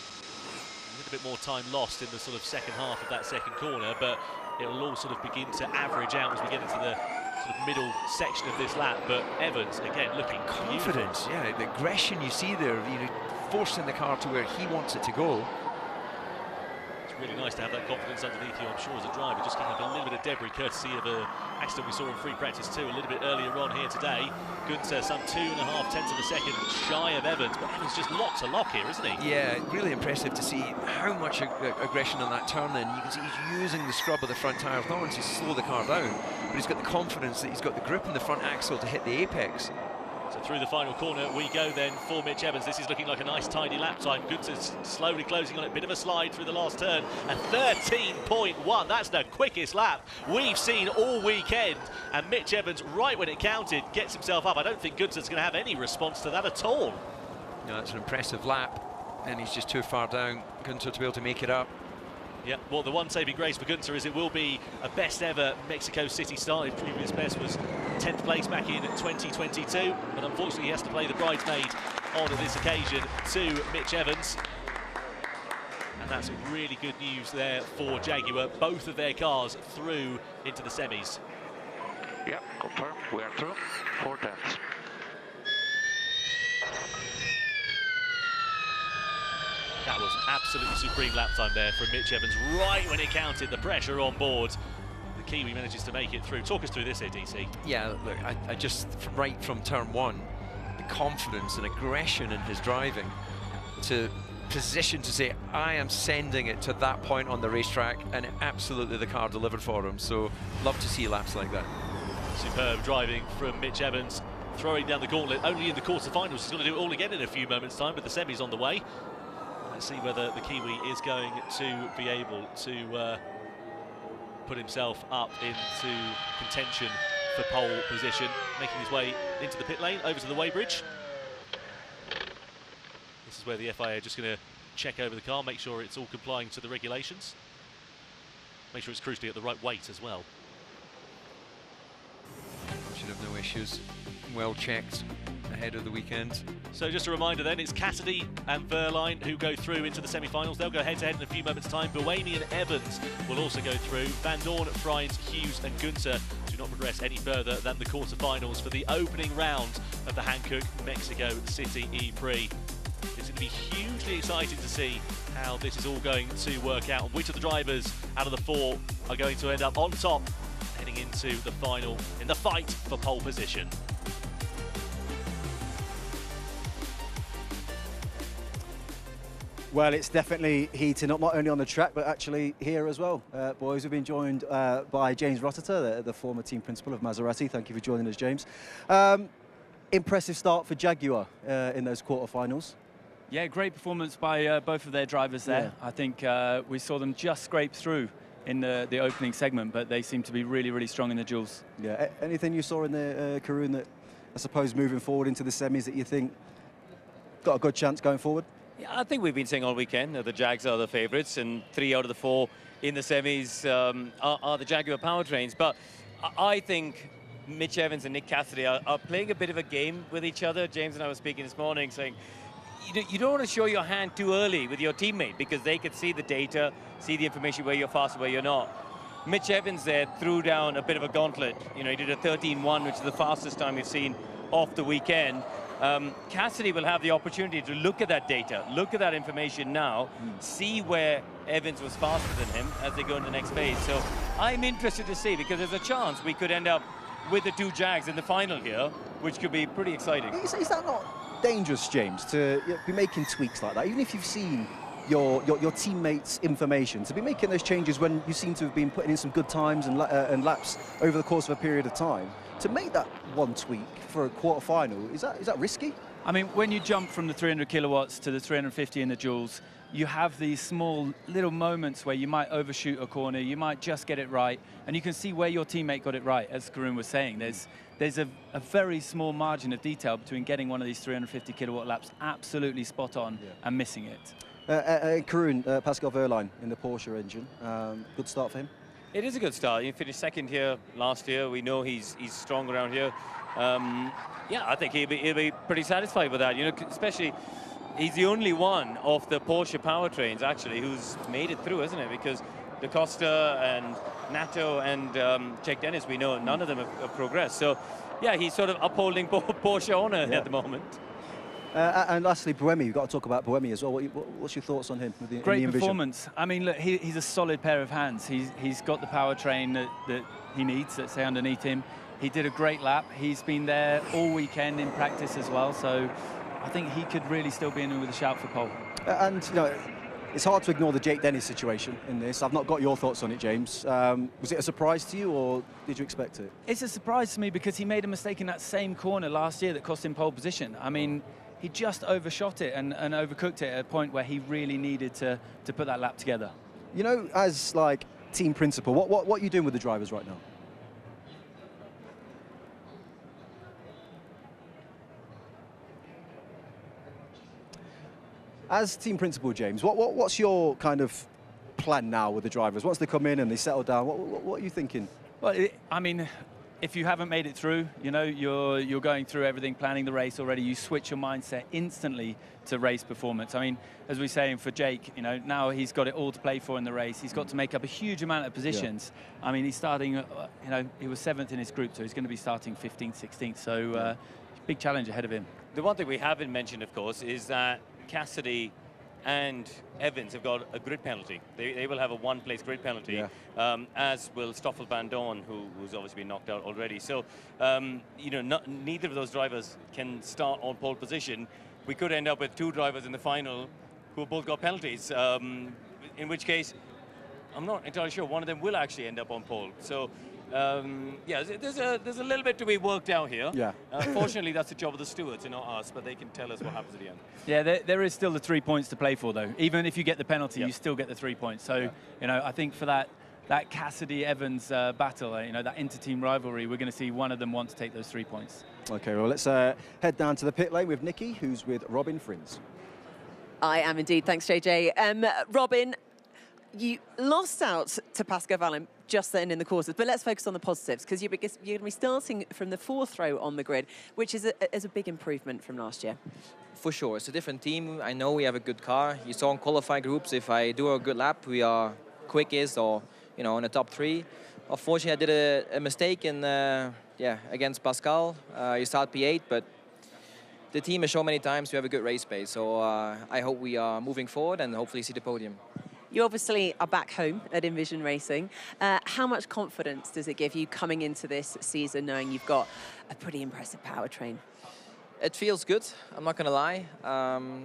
little bit more time lost in the sort of second half of that second corner, but it'll all sort of begin to average out as we get into the sort of middle section of this lap. But Evans, again, looking confidence. beautiful. Yeah, the aggression you see there, you know, forcing the car to where he wants it to go. Really nice to have that confidence underneath you, I'm sure, as a driver, just kicking up a little bit of debris courtesy of a accident we saw in free practice 2 a little bit earlier on here today. Gunther some 2.5 tenths of a second shy of Evans, but Evans just locked to lock here, isn't he? Yeah, really impressive to see how much aggression on that turn in. You can see he's using the scrub of the front tyres, not only to slow the car down, but he's got the confidence that he's got the grip in the front axle to hit the apex. So through the final corner we go then for Mitch Evans. This is looking like a nice tidy lap time. Gunther's slowly closing on it, bit of a slide through the last turn, and 13.1, that's the quickest lap we've seen all weekend, and Mitch Evans, right when it counted, gets himself up. I don't think Gunther's going to have any response to that at all. No, that's an impressive lap, and he's just too far down, Gunther, to be able to make it up. Yeah, well, the one saving grace for Gunther is it will be a best ever Mexico City start. His previous best was 10th place back in 2022, but unfortunately he has to play the bridesmaid on this occasion to Mitch Evans. And that's really good news there for Jaguar. Both of their cars through into the semis. Yeah, confirmed, we are through, 4 tenths. That was absolutely supreme lap time there from Mitch Evans, right when it counted, the pressure on board. The Kiwi manages to make it through. Talk us through this here, DC. Yeah, look, I just, right from turn 1, the confidence and aggression in his driving to position to say, I am sending it to that point on the racetrack, and absolutely the car delivered for him. So, love to see laps like that. Superb driving from Mitch Evans, throwing down the gauntlet only in the quarterfinals. He's going to do it all again in a few moments' time, but the semi's on the way. Let's see whether the Kiwi is going to be able to put himself up into contention for pole position, making his way into the pit lane, over to the weighbridge. This is where the FIA are just going to check over the car, make sure it's all complying to the regulations. Make sure it's crucially at the right weight as well. Should have no issues. Well checked ahead of the weekend. So just a reminder then, it's Cassidy and Verline who go through into the semi-finals. They'll go head-to-head in a few moments' time. Buemi and Evans will also go through. Van Dorn, Freins, Hughes and Gunther do not progress any further than the quarterfinals for the opening round of the Hankook Mexico City E-Prix. It's going to be hugely exciting to see how this is all going to work out, and which of the drivers out of the 4 are going to end up on top heading into the final in the fight for pole position. Well, it's definitely heating up, not only on the track, but actually here as well. Boys, we've been joined by James Rottiter, the former team principal of Maserati. Thank you for joining us, James. Impressive start for Jaguar in those quarterfinals. Yeah, great performance by both of their drivers there. Yeah. I think we saw them just scrape through in the opening segment, but they seem to be really, really strong in the duels. Yeah, anything you saw in the Karun that, I suppose, moving forward into the semis that you think got a good chance going forward? Yeah, I think we've been saying all weekend that the Jags are the favourites, and 3 out of the 4 in the semis are the Jaguar powertrains. But I think Mitch Evans and Nick Cassidy are playing a bit of a game with each other. James and I were speaking this morning saying, you don't want to show your hand too early with your teammate, because they could see the data, see the information where you're fast and where you're not. Mitch Evans there threw down a bit of a gauntlet. You know, he did a 13.1, which is the fastest time we've seen off the weekend. Cassidy will have the opportunity to look at that data, look at that information now, see where Evans was faster than him as they go into the next phase. So I'm interested to see, because there's a chance we could end up with the 2 Jags in the final here, which could be pretty exciting. Is that not dangerous, James, to be making tweaks like that, even if you've seen your teammates' information, to be making those changes when you seem to have been putting in some good times and laps over the course of a period of time? To make that one tweak for a quarter-final, is that risky? I mean, when you jump from the 300 kilowatts to the 350 in the duels, you have these small little moments where you might overshoot a corner, you might just get it right, and you can see where your teammate got it right, as Karun was saying. There's a very small margin of detail between getting one of these 350 kilowatt laps absolutely spot on and missing it. Karun, Pascal Verline in the Porsche engine, good start for him? It is a good start. He finished 2nd here last year. We know he's strong around here. Yeah, I think he'll be pretty satisfied with that. You know, especially he's the only one of the Porsche powertrains, actually, who's made it through, isn't it? Because Da Costa and Nato and Jack Dennis, we know none of them have progressed. So, yeah, he's sort of upholding Porsche honor at the moment. And lastly, Buemi, you've got to talk about Buemi as well. What's your thoughts on him? With the, Great performance. I mean, look, he's a solid pair of hands. He's got the powertrain that he needs, let's say, underneath him. He did a great lap. He's been there all weekend in practice as well. So I think he could really still be in with a shout for pole. And, you know, it's hard to ignore the Jake Dennis situation in this. I've not got your thoughts on it, James. Was it a surprise to you, or did you expect it? It's a surprise to me because he made a mistake in that same corner last year that cost him pole position. I mean, he just overshot it and overcooked it at a point where he really needed to put that lap together. You know, as like team principal, what are you doing with the drivers right now? As team principal, James, what's your kind of plan now with the drivers? Once they come in and they settle down, what are you thinking? Well, I mean, if you haven't made it through, you know, you're going through everything, planning the race already, you switch your mindset instantly to race performance. I mean, as we're saying for Jake, you know, now he's got it all to play for in the race. He's got to make up a huge amount of positions. Yeah. I mean, he's starting, you know, he was 7th in his group, so he's going to be starting 15th, 16th. So big challenge ahead of him. The one thing we haven't mentioned, of course, is that Cassidy and Evans have got a grid penalty. They will have a one-place grid penalty, as will Stoffel Van Dorn, who's obviously been knocked out already. So, you know, neither of those drivers can start on pole position. We could end up with 2 drivers in the final who have both got penalties, in which case, I'm not entirely sure one of them will actually end up on pole. So, yeah, there's a little bit to be worked out here. Yeah. Fortunately, that's the job of the stewards and not us, but they can tell us what happens at the end. Yeah, there is still the 3 points to play for, though. Even if you get the penalty, you still get the 3 points. So, you know, I think for that Cassidy-Evans battle, you know, that inter-team rivalry, we're going to see one of them want to take those 3 points. Okay, well, let's head down to the pit lane with Nikki, who's with Robin Frins. I am indeed. Thanks, JJ. Robin, you lost out to Pascal Wehrlein just then in the quarters, but let's focus on the positives, because you're going to be starting from the 4th row on the grid, which is a big improvement from last year. For sure, it's a different team. I know we have a good car. You saw in qualifying groups, if I do a good lap, we are quickest or, you know, in the top 3. Unfortunately, I did a mistake in, against Pascal. You start P8, but the team has shown many times we have a good race pace. So I hope we are moving forward and hopefully see the podium. You obviously are back home at Envision Racing. How much confidence does it give you coming into this season, knowing you've got a pretty impressive powertrain? It feels good, I'm not going to lie.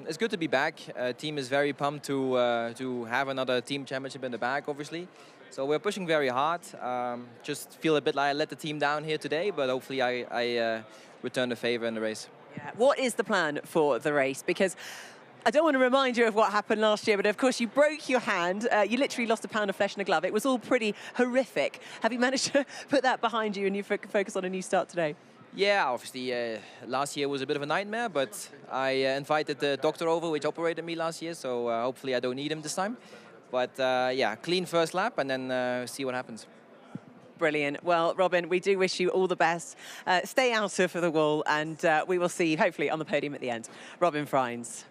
It's good to be back. Team is very pumped to have another team championship in the bag, obviously. So we're pushing very hard. Just feel a bit like I let the team down here today, but hopefully I return the favor in the race. Yeah. What is the plan for the race? Because I don't want to remind you of what happened last year, but of course you broke your hand. You literally lost a pound of flesh in a glove. It was all pretty horrific. Have you managed to put that behind you and you focus on a new start today? Yeah, obviously last year was a bit of a nightmare, but I invited the doctor over, which operated me last year, so hopefully I don't need him this time. But yeah, clean first lap and then see what happens. Brilliant. Well, Robin, we do wish you all the best. Stay out of the wall, and we will see you hopefully on the podium at the end. Robin Frins.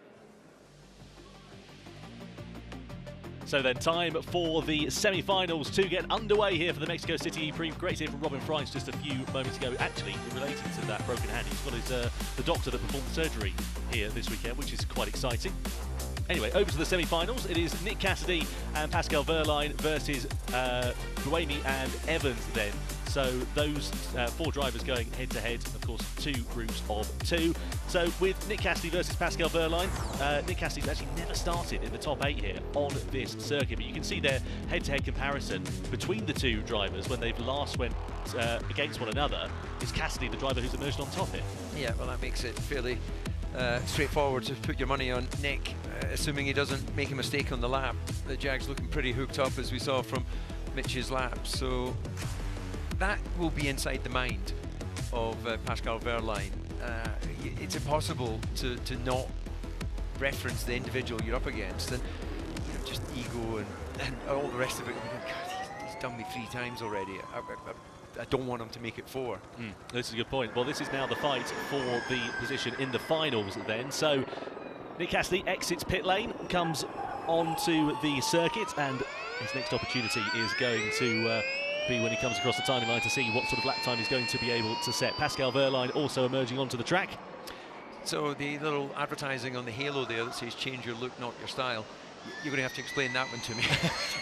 So then time for the semi-finals to get underway here for the Mexico City E-Prix. Great to hear from Robin Frins just a few moments ago, actually relating to that broken hand. He's got his, the doctor that performed surgery here this weekend, which is quite exciting. Anyway, over to the semi-finals. It is Nick Cassidy and Pascal Wehrlein versus Buemi and Evans then. So those 4 drivers going head-to-head, of course, 2 groups of 2. So with Nick Cassidy versus Pascal Wehrlein, Nick Cassidy's actually never started in the top 8 here on this circuit, but you can see their head-to-head comparison between the 2 drivers when they've last went against one another. Is Cassidy the driver who's emerged on top here? Yeah, well, that makes it fairly straightforward to put your money on Nick, assuming he doesn't make a mistake on the lap. The Jag's looking pretty hooked up, as we saw from Mitch's lap, so that will be inside the mind of Pascal Wehrlein. It's impossible to not reference the individual you're up against, and you know, just ego and all the rest of it. God, he's done me 3 times already. I don't want him to make it 4. This is a good point. Well, this is now the fight for the position in the finals then. So Nick Cassidy exits pit lane, comes onto the circuit, and his next opportunity is going to be when he comes across the timing line to see what sort of lap time he's going to be able to set. Pascal Wehrlein also emerging onto the track. So the little advertising on the halo there that says change your look, not your style, you're going to have to explain that one to me.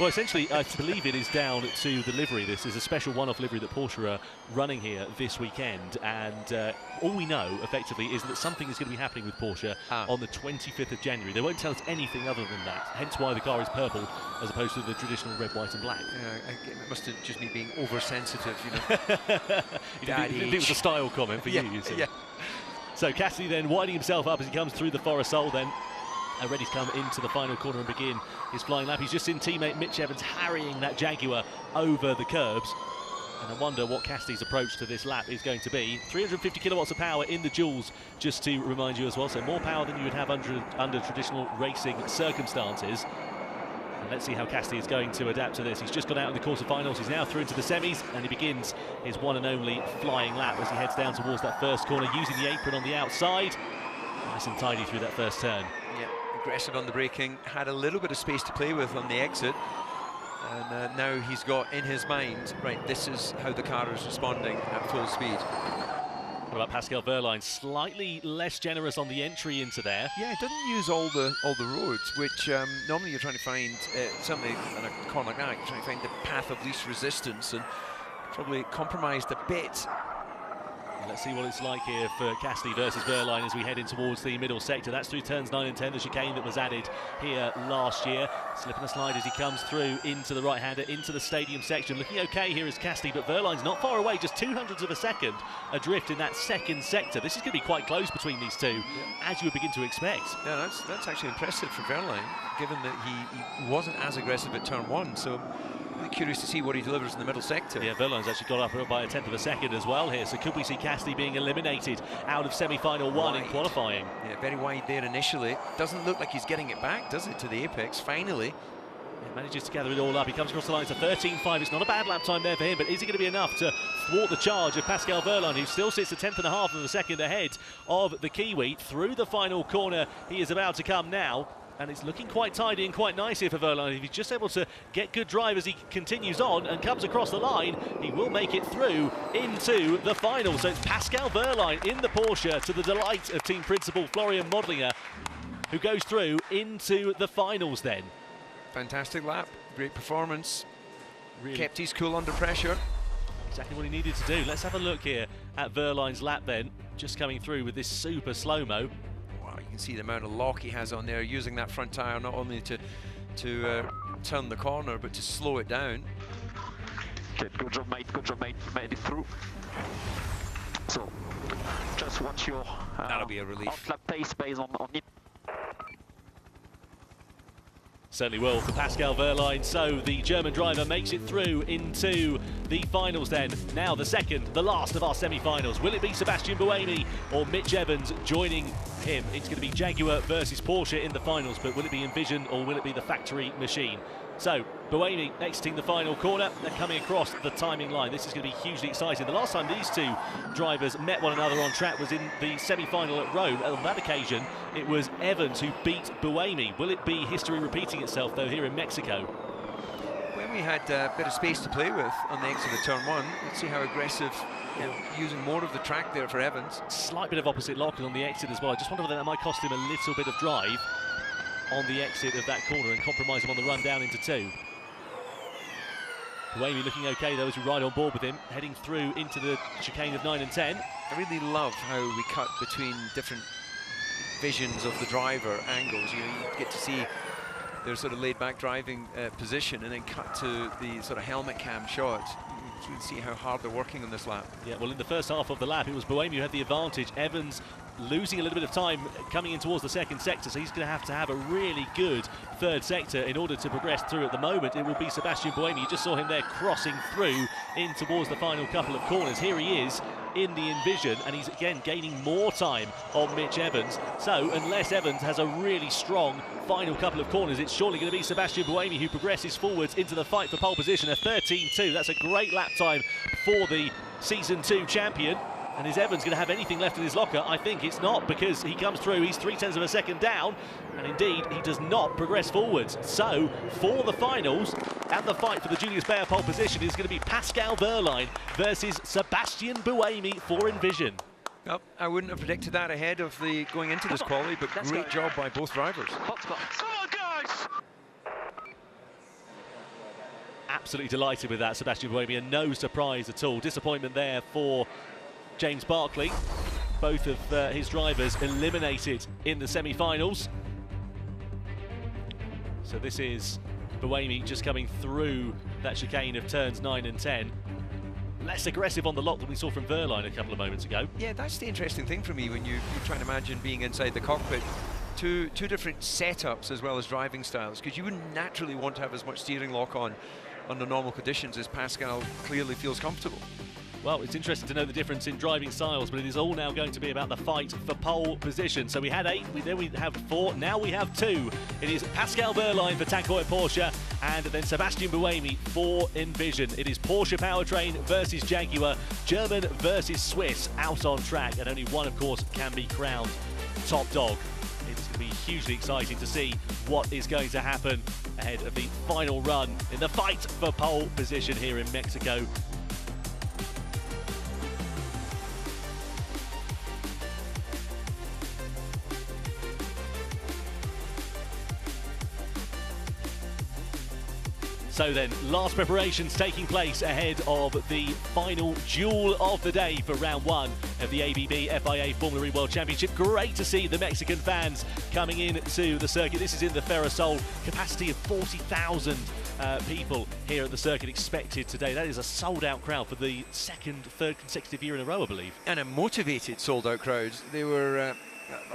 Well, essentially, I believe it is down to the livery. This is a special one-off livery that Porsche are running here this weekend, and all we know, effectively, is that something is going to be happening with Porsche on the 25th of January. They won't tell us anything other than that, hence why the car is purple as opposed to the traditional red, white and black. Yeah, it must have just me being oversensitive, you know. It was a style comment for you see. Yeah. So Cassidy then winding himself up as he comes through the Forest Sol then. Ready to come into the final corner and begin his flying lap. He's just seen teammate Mitch Evans harrying that Jaguar over the curbs. And I wonder what Cassidy's approach to this lap is going to be. 350 kilowatts of power in the duels, just to remind you as well. So more power than you would have under traditional racing circumstances. And let's see how Cassidy is going to adapt to this. He's just got out in the quarterfinals. He's now through into the semis, and he begins his one and only flying lap as he heads down towards that first corner, using the apron on the outside. Nice and tidy through that first turn. Yeah, aggressive on the braking, had a little bit of space to play with on the exit, and now he's got in his mind, right, this is how the car is responding at full speed. What about Pascal Wehrlein? Slightly less generous on the entry into there. Yeah, it doesn't use all the roads, which normally you're trying to find something in a corner like that. You're trying to find the path of least resistance, and probably compromised a bit. Let's see what it's like here for Cassidy versus Wehrlein as we head in towards the middle sector. That's through turns 9 and 10, the chicane that was added here last year. Slip and a slide as he comes through into the right-hander, into the stadium section. Looking okay here is Cassidy, but Wehrlein's not far away, just 0.02 of a second adrift in that second sector. This is going to be quite close between these two, as you would begin to expect. Yeah, that's actually impressive for Wehrlein, given that he wasn't as aggressive at turn 1, so curious to see what he delivers in the middle sector. Yeah, Wehrlein's actually got up by 1/10 of a second as well here, so could we see Cassidy being eliminated out of semi-final 1 in qualifying? Yeah, very wide there initially. Doesn't look like he's getting it back, does it, to the apex, finally. He manages to gather it all up. He comes across the line to 13.5. It's not a bad lap time there for him, but is it going to be enough to thwart the charge of Pascal Wehrlein, who still sits 1/10.5 of a second ahead of the Kiwi through the final corner? He is about to come now. And it's looking quite tidy and quite nice here for Wehrlein. If he's just able to get good drive as he continues on and comes across the line, he will make it through into the final. So it's Pascal Wehrlein in the Porsche, to the delight of team principal Florian Modlinger, who goes through into the finals then. Fantastic lap, great performance. Really kept his cool under pressure. Exactly what he needed to do. Let's have a look here at Wehrlein's lap then, just coming through with this super slow-mo. You can see the amount of lock he has on there, using that front tyre not only to turn the corner, but to slow it down. Okay, good job, mate. Good job, mate. Made it through. So, just watch your that'll be a relief. Outlap pace based on it. Certainly will for Pascal Wehrlein. So the German driver makes it through into the finals then. Now the second, the last of our semi-finals. Will it be Sebastian Buemi or Mitch Evans joining him? It's going to be Jaguar versus Porsche in the finals, but will it be Envision or will it be the factory machine? So Buemi exiting the final corner. They're coming across the timing line. This is going to be hugely exciting. The last time these two drivers met one another on track was in the semi-final at Rome. On that occasion, it was Evans who beat Buemi. Will it be history repeating itself, though, here in Mexico? Buemi had a bit of space to play with on the exit of turn 1. Let's see how aggressive, using more of the track there for Evans. Slight bit of opposite lock on the exit as well. I just wonder whether that might cost him a little bit of drive on the exit of that corner and compromise him on the run down into 2. Buemi looking okay though as we ride on board with him, heading through into the chicane of 9 and 10. I really love how we cut between different visions of the driver angles. You get to see their sort of laid-back driving position, and then cut to the sort of helmet cam shot. You can see how hard they're working on this lap. Yeah, well, in the first half of the lap, it was Buemi who had the advantage. Evans losing a little bit of time coming in towards the second sector, so he's going to have a really good third sector in order to progress through. At the moment, it will be Sebastian Buemi. You just saw him there crossing through in towards the final couple of corners. Here he is in the Envision, and he's again gaining more time on Mitch Evans. So unless Evans has a really strong final couple of corners, it's surely going to be Sebastian Buemi who progresses forwards into the fight for pole position. A 13.2, that's a great lap time for the Season 2 champion. And is Evans going to have anything left in his locker? I think it's not, because he comes through, he's 0.3 of a second down, and indeed he does not progress forwards. So for the finals, and the fight for the Julius Baer pole position is going to be Pascal Wehrlein versus Sebastian Buemi for Envision. Well, I wouldn't have predicted that ahead of the going into this quali, but great job by both drivers. Come on, guys! Absolutely delighted with that, Sebastian Buemi, and no surprise at all. Disappointment there for James Barkley. Both of his drivers eliminated in the semi-finals. So this is Buemi just coming through that chicane of turns 9 and 10. Less aggressive on the lock than we saw from Wehrlein a couple of moments ago. Yeah, that's the interesting thing for me when you try and imagine being inside the cockpit. Two different setups as well as driving styles, because you wouldn't naturally want to have as much steering lock on under normal conditions as Pascal clearly feels comfortable. Well, it's interesting to know the difference in driving styles, but it is all now going to be about the fight for pole position. So we had 8, then we have 4, now we have 2. It is Pascal Wehrlein for Tag Heuer Porsche, and then Sebastian Buemi for Envision. It is Porsche powertrain versus Jaguar, German versus Swiss out on track, and only one, of course, can be crowned top dog. It's going to be hugely exciting to see what is going to happen ahead of the final run in the fight for pole position here in Mexico. So then, last preparations taking place ahead of the final duel of the day for round 1 of the ABB FIA Formula E World Championship. Great to see the Mexican fans coming in to the circuit. This is in the Ferrosol, capacity of 40,000 people here at the circuit expected today. That is a sold-out crowd for the third consecutive year in a row, I believe. And a motivated sold-out crowd. They were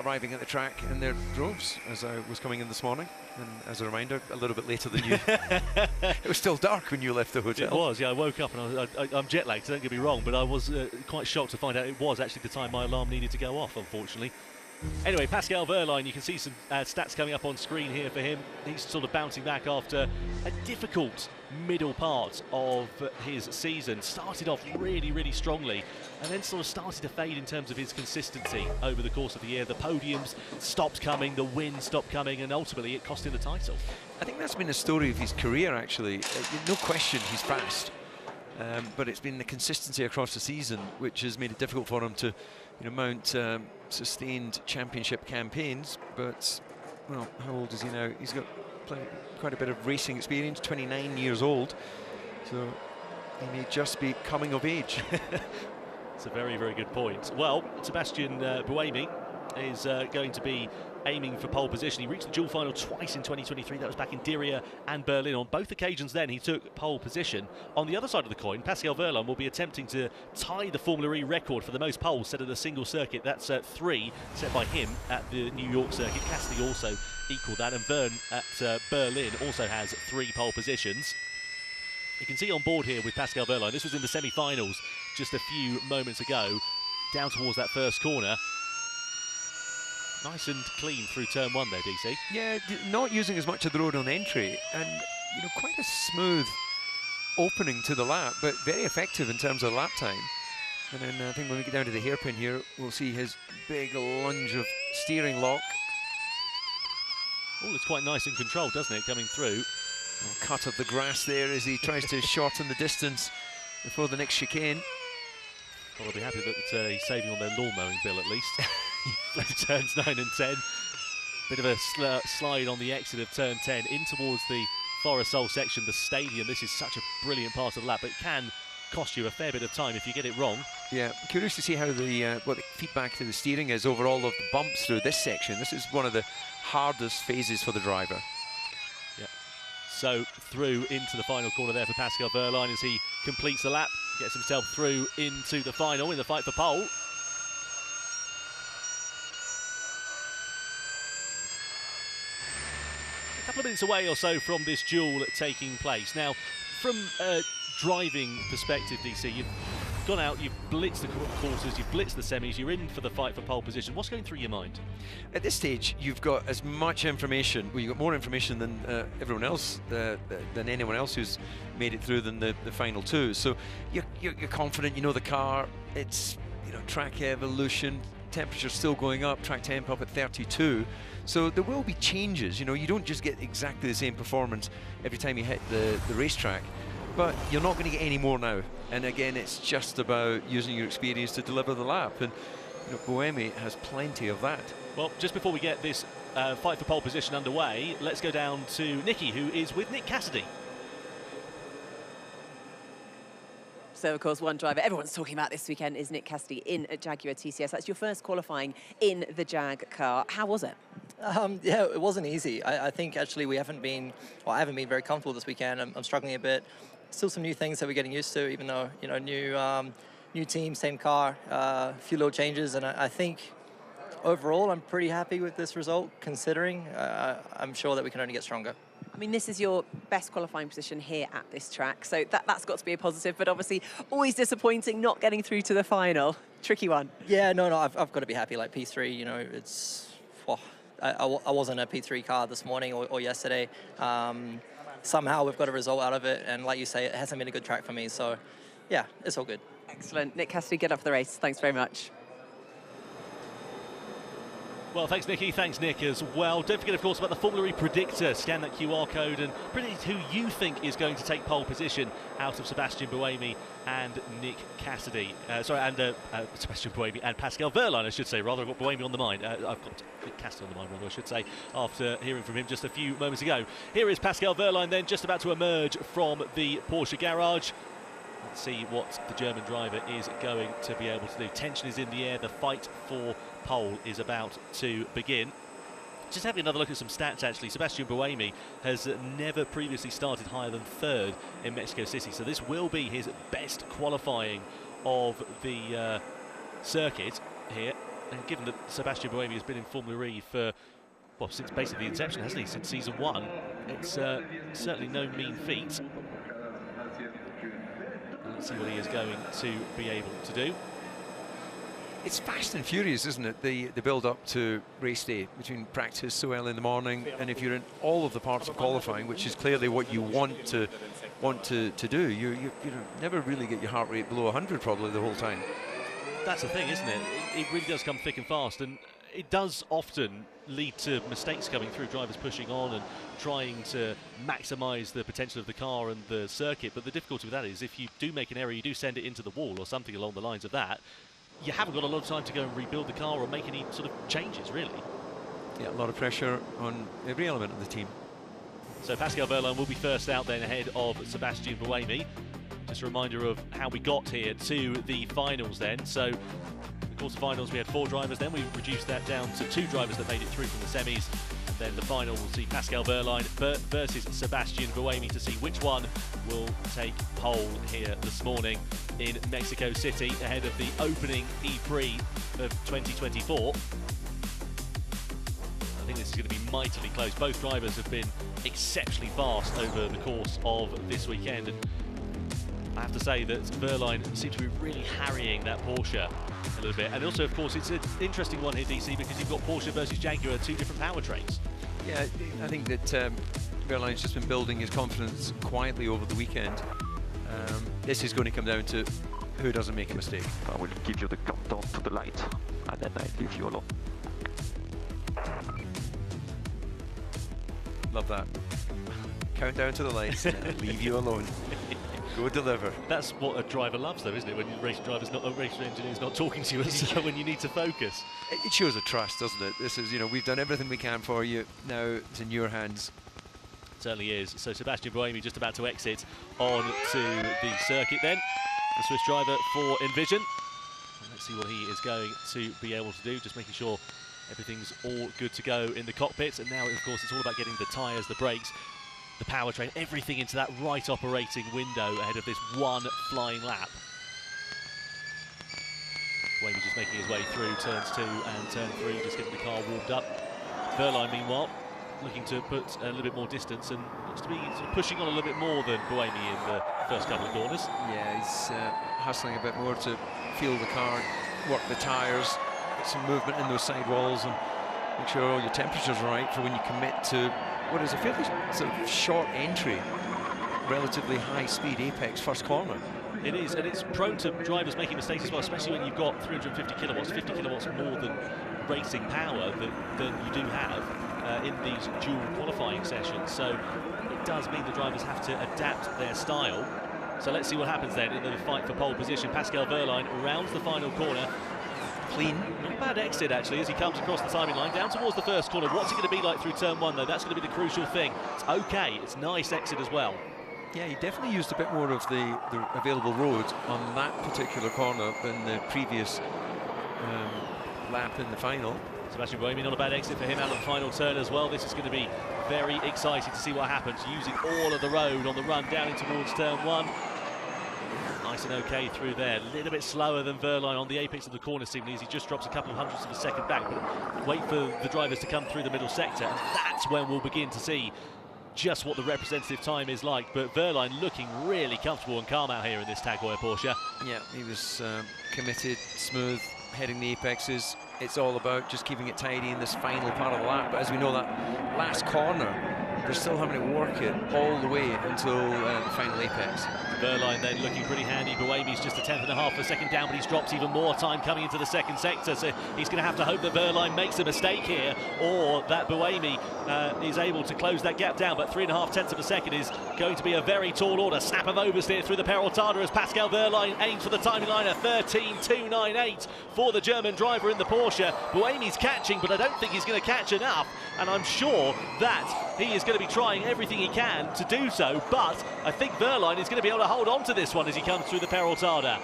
arriving at the track in their droves as I was coming in this morning. And as a reminder, a little bit later than you. It was still dark when you left the hotel. It was, yeah. I woke up and I'm jet lagged, so don't get me wrong, but I was quite shocked to find out it was actually the time my alarm needed to go off, unfortunately. Anyway, Pascal Wehrlein, you can see some stats coming up on screen here for him. He's sort of bouncing back after a difficult middle part of his season. Started off really, really strongly and then sort of started to fade in terms of his consistency over the course of the year. The podiums stopped coming, the win stopped coming, and ultimately it cost him the title. I think that's been the story of his career, actually. No question he's fast, but it's been the consistency across the season which has made it difficult for him to mount sustained championship campaigns. But, well, how old is he now? He's got quite a bit of racing experience, 29 years old, so he may just be coming of age. It's a very, very good point. Well, Sebastian Buemi is going to be aiming for pole position. He reached the dual final twice in 2023. That was back in Diriyah and Berlin. On both occasions then, he took pole position. On the other side of the coin, Pascal Wehrlein will be attempting to tie the Formula E record for the most poles set at a single circuit. That's 3 set by him at the New York circuit. Cassidy also equalled that, and Bern at Berlin also has 3 pole positions. You can see on board here with Pascal Wehrlein, this was in the semi-finals just a few moments ago, down towards that first corner. Nice and clean through turn 1 there, DC. Yeah, not using as much of the road on entry, and quite a smooth opening to the lap, but very effective in terms of lap time. And then I think when we get down to the hairpin here, we'll see his big lunge of steering lock. Oh, it's quite nice and controlled, doesn't it, coming through? Cut of the grass there as he tries to shorten the distance before the next chicane. Well, I'll be happy that he's saving on their lawn mowing bill at least. Turns 9 and 10. Bit of a slide on the exit of turn 10 in towards the Forest-Sol section, the stadium. This is such a brilliant part of the lap, but it can cost you a fair bit of time if you get it wrong. Yeah, curious to see how what the feedback to the steering is over all of the bumps through this section. This is one of the hardest phases for the driver. So through into the final corner there for Pascal Wehrlein as he completes the lap, gets himself through into the final in the fight for pole. A couple of minutes away or so from this duel taking place. Now, from a driving perspective, DC, you've gone out, you've blitzed the quarters, you've blitzed the semis, you're in for the fight for pole position. What's going through your mind? At this stage, you've got as much information, well, you've got more information than everyone else, than anyone else who's made it through than the final 2. So you're confident, you know the car. It's track evolution, temperature still going up, track temp up at 32. So there will be changes. You know, you don't just get exactly the same performance every time you hit the racetrack, but you're not going to get any more now. And again, it's just about using your experience to deliver the lap. And you know, Buemi has plenty of that. Well, just before we get this fight for pole position underway, let's go down to Nicky, who is with Nick Cassidy. So, of course, one driver everyone's talking about this weekend is Nick Cassidy in a Jaguar TCS. That's your first qualifying in the Jag car. How was it? Yeah, it wasn't easy. I think actually I haven't been very comfortable this weekend. I'm struggling a bit. Still some new things that we're getting used to, even though, you know, new team, same car, a few little changes. And I think overall I'm pretty happy with this result, considering I'm sure that we can only get stronger. I mean, this is your best qualifying position here at this track, so that's got to be a positive, but obviously always disappointing not getting through to the final. Tricky one. Yeah, no, I've got to be happy. Like P3, you know, it's... Well, I wasn't a P3 car this morning or yesterday. Somehow we've got a result out of it, and like you say, it hasn't been a good track for me, so yeah, it's all good. Excellent. Nick Cassidy, get up for the race. Thanks very much. Well, thanks, Nicky. Thanks, Nick, as well. Don't forget, of course, about the Formula E Predictor. Scan that QR code and predict who you think is going to take pole position out of Sebastian Buemi and Nick Cassidy. Sebastian Buemi and Pascal Wehrlein, I should say. Rather, I've got Buemi on the mind. I've got Nick Cassidy on the mind, rather, I should say, after hearing from him just a few moments ago. Here is Pascal Wehrlein, then, just about to emerge from the Porsche garage. Let's see what the German driver is going to be able to do. Tension is in the air. The fight for pole is about to begin. Just having another look at some stats, actually. Sebastian Buemi has never previously started higher than third in Mexico City, so this will be his best qualifying of the circuit here. And given that Sebastian Buemi has been in Formula E for, well, since basically the inception, hasn't he? Since season 1, it's certainly no mean feat. Let's see what he is going to be able to do. It's fast and furious, isn't it? The build up to race day, between practice so early in the morning, and if you're in all of the parts of qualifying, which is clearly what you want to do, you never really get your heart rate below 100 probably the whole time. That's the thing, isn't it? It really does come thick and fast, and it does often lead to mistakes coming through, drivers pushing on and trying to maximise the potential of the car and the circuit. But the difficulty with that is if you do make an error, you do send it into the wall or something along the lines of that, you haven't got a lot of time to go and rebuild the car or make any sort of changes, really. Yeah, a lot of pressure on every element of the team. So Pascal Wehrlein will be first out then ahead of Sebastian Buemi. Just a reminder of how we got here to the finals then. So the quarterfinals, we had 4 drivers, then we reduced that down to 2 drivers that made it through from the semis. And then the final will see Pascal Wehrlein versus Sebastian Buemi to see which one will take pole here this morning in Mexico City ahead of the opening E-Prix of 2024. I think this is going to be mightily close. Both drivers have been exceptionally fast over the course of this weekend, and I have to say that Wehrlein seems to be really harrying that Porsche a little bit. And also, of course, it's an interesting one here, DC, because you've got Porsche versus Jaguar, 2 different powertrains. Yeah, I think that Wehrlein's just been building his confidence quietly over the weekend. This is going to come down to who doesn't make a mistake. I will give you the countdown to the light, and then I leave you alone. Love that. Countdown to the lights, and leave you alone. Go deliver. That's what a driver loves, though, isn't it? When a race engineer's not talking to you, so when you need to focus. It shows a trust, doesn't it? This is, you know, we've done everything we can for you. Now it's in your hands. It certainly is. So Sebastian Buemi just about to exit on to the circuit then. The Swiss driver for Envision. Let's see what he is going to be able to do. Just making sure everything's all good to go in the cockpit. And now, of course, it's all about getting the tyres, the brakes, the powertrain, everything into that right operating window ahead of this one flying lap. Buemi just making his way through turns 2 and turn 3, just getting the car warmed up. Wehrlein, meanwhile, looking to put a little bit more distance and looks to be sort of pushing on a little bit more than Buemi in the first couple of corners. Yeah, he's hustling a bit more to feel the car, work the tyres, get some movement in those sidewalls, and make sure all your temperature's right for when you commit to what is a fairly sort of short entry, relatively high speed apex first corner. It is, and it's prone to drivers making mistakes as well, especially when you've got 350 kilowatts, 50 kilowatts more than racing power than you do have in these dual qualifying sessions. So it does mean the drivers have to adapt their style. So let's see what happens then in the fight for pole position. Pascal Wehrlein rounds the final corner. Clean. Not a bad exit, actually, as he comes across the timing line down towards the first corner. What's it going to be like through turn one, though? That's going to be the crucial thing. It's okay. It's nice exit as well. Yeah, he definitely used a bit more of the available road on that particular corner than the previous lap in the final. Sebastian Buemi, not a bad exit for him out of the final turn as well. This is going to be very exciting to see what happens, using all of the road on the run down in towards turn one. Nice and okay through there. A little bit slower than Wehrlein on the apex of the corner, seemingly, as he just drops a couple of hundredths of a second back. But wait for the drivers to come through the middle sector, and that's when we'll begin to see just what the representative time is like. But Wehrlein looking really comfortable and calm out here in this Tag Heuer Porsche. Yeah, he was committed, smooth, heading the apexes. It's all about just keeping it tidy in this final part of the lap. But as we know, that last corner, they're still having to work it all the way until the final apex. Wehrlein then looking pretty handy. Buemi's just a 10th and a half of a second down, but he's dropped even more time coming into the second sector. So he's going to have to hope that Wehrlein makes a mistake here, or that Buemi is able to close that gap down. But 3.5 tenths of a second is going to be a very tall order. Snap of oversteer through the Peraltada as Pascal Wehrlein aims for the timing line at 13.298 for the German driver in the Porsche. Buemi's catching, but I don't think he's going to catch enough, and I'm sure that he is going to be trying everything he can to do so, but I think Wehrlein is going to be able to hold on to this one as he comes through the Peraltada.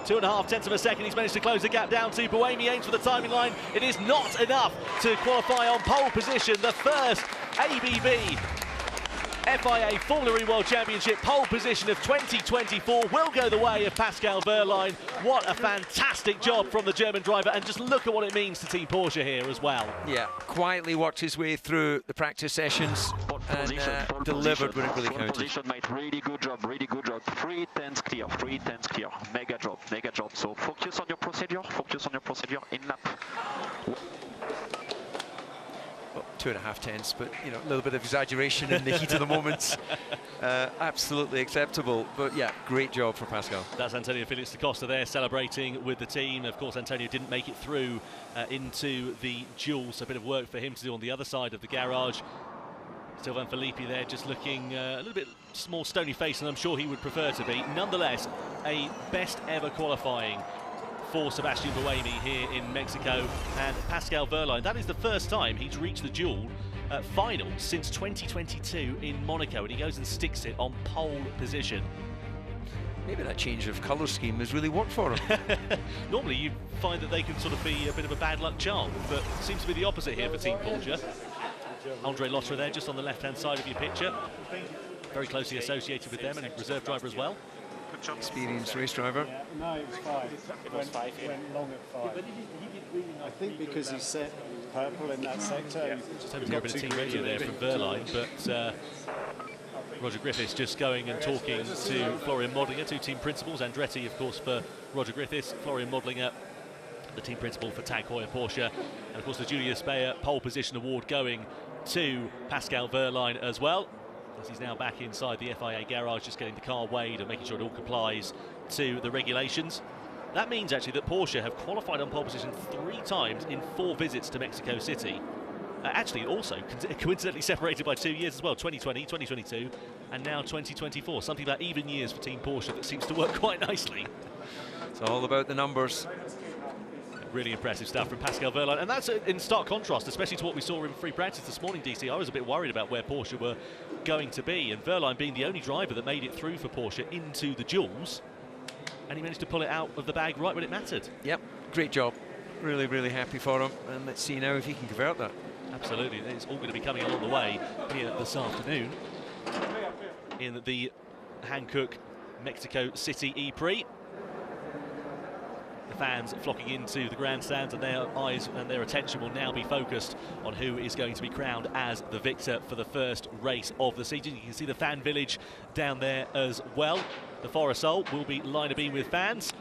2.5 tenths of a second, he's managed to close the gap down to Buemi, aims for the timing line. It is not enough to qualify on pole position. The first ABB FIA Formula E World Championship pole position of 2024 will go the way of Pascal Wehrlein. What a fantastic job from the German driver, and just look at what it means to Team Porsche here as well. Yeah, quietly worked his way through the practice sessions and delivered when it really counted. Position, mate, really good job, really good job. 3 tenths clear, 3 tenths clear. Mega job, mega job. So focus on your procedure in lap. 2.5 tenths, but you know, a little bit of exaggeration in the heat of the moment. Absolutely acceptable, but yeah, great job for Pascal. That's Antonio Felix da Costa there celebrating with the team. Of course, Antonio didn't make it through into the duel, so a bit of work for him to do on the other side of the garage. Sylvain Filippi there just looking a little bit more stony faced than I'm sure he would prefer to be. Nonetheless, a best ever qualifying for Sebastian Buemi here in Mexico, and Pascal Wehrlein, that is the first time he's reached the duel final since 2022 in Monaco, and he goes and sticks it on pole position. Maybe that change of colour scheme has really worked for him. Normally you find that they can sort of be a bit of a bad luck charm, but it seems to be the opposite here for Team Porsche. Andre Lotterer there just on the left hand side of your picture, very closely associated with them, and a reserve driver as well. Experienced race driver. Yeah, no, it was 5. It went long at 5. I think because he set purple in that sector. Just hoping to hear a bit of team radio there from Wehrlein, but Roger Griffiths just going and talking to Florian Modlinger, two team principals. Andretti, of course, for Roger Griffiths, Florian Modlinger, the team principal for Tag Heuer Porsche, and of course the Julius Baer pole position award going to Pascal Wehrlein as well, as he's now back inside the FIA garage, just getting the car weighed and making sure it all complies to the regulations. That means actually that Porsche have qualified on pole position 3 times in 4 visits to Mexico City. Actually also coincidentally separated by 2 years as well, 2020, 2022 and now 2024. Something about even years for Team Porsche that seems to work quite nicely. It's all about the numbers. Really impressive stuff from Pascal Wehrlein, and that's in stark contrast, especially to what we saw in free practice this morning, DC. I was a bit worried about where Porsche were going to be, and Wehrlein being the only driver that made it through for Porsche into the duels, and he managed to pull it out of the bag right when it mattered. Yep, great job. Really, really happy for him, and let's see now if he can convert that. Absolutely, it's all going to be coming along the way here this afternoon in the Hankook Mexico City E-Prix. The fans flocking into the grandstands, and their eyes and their attention will now be focused on who is going to be crowned as the victor for the first race of the season. You can see the fan village down there as well. The Forasol will be line beam with fans,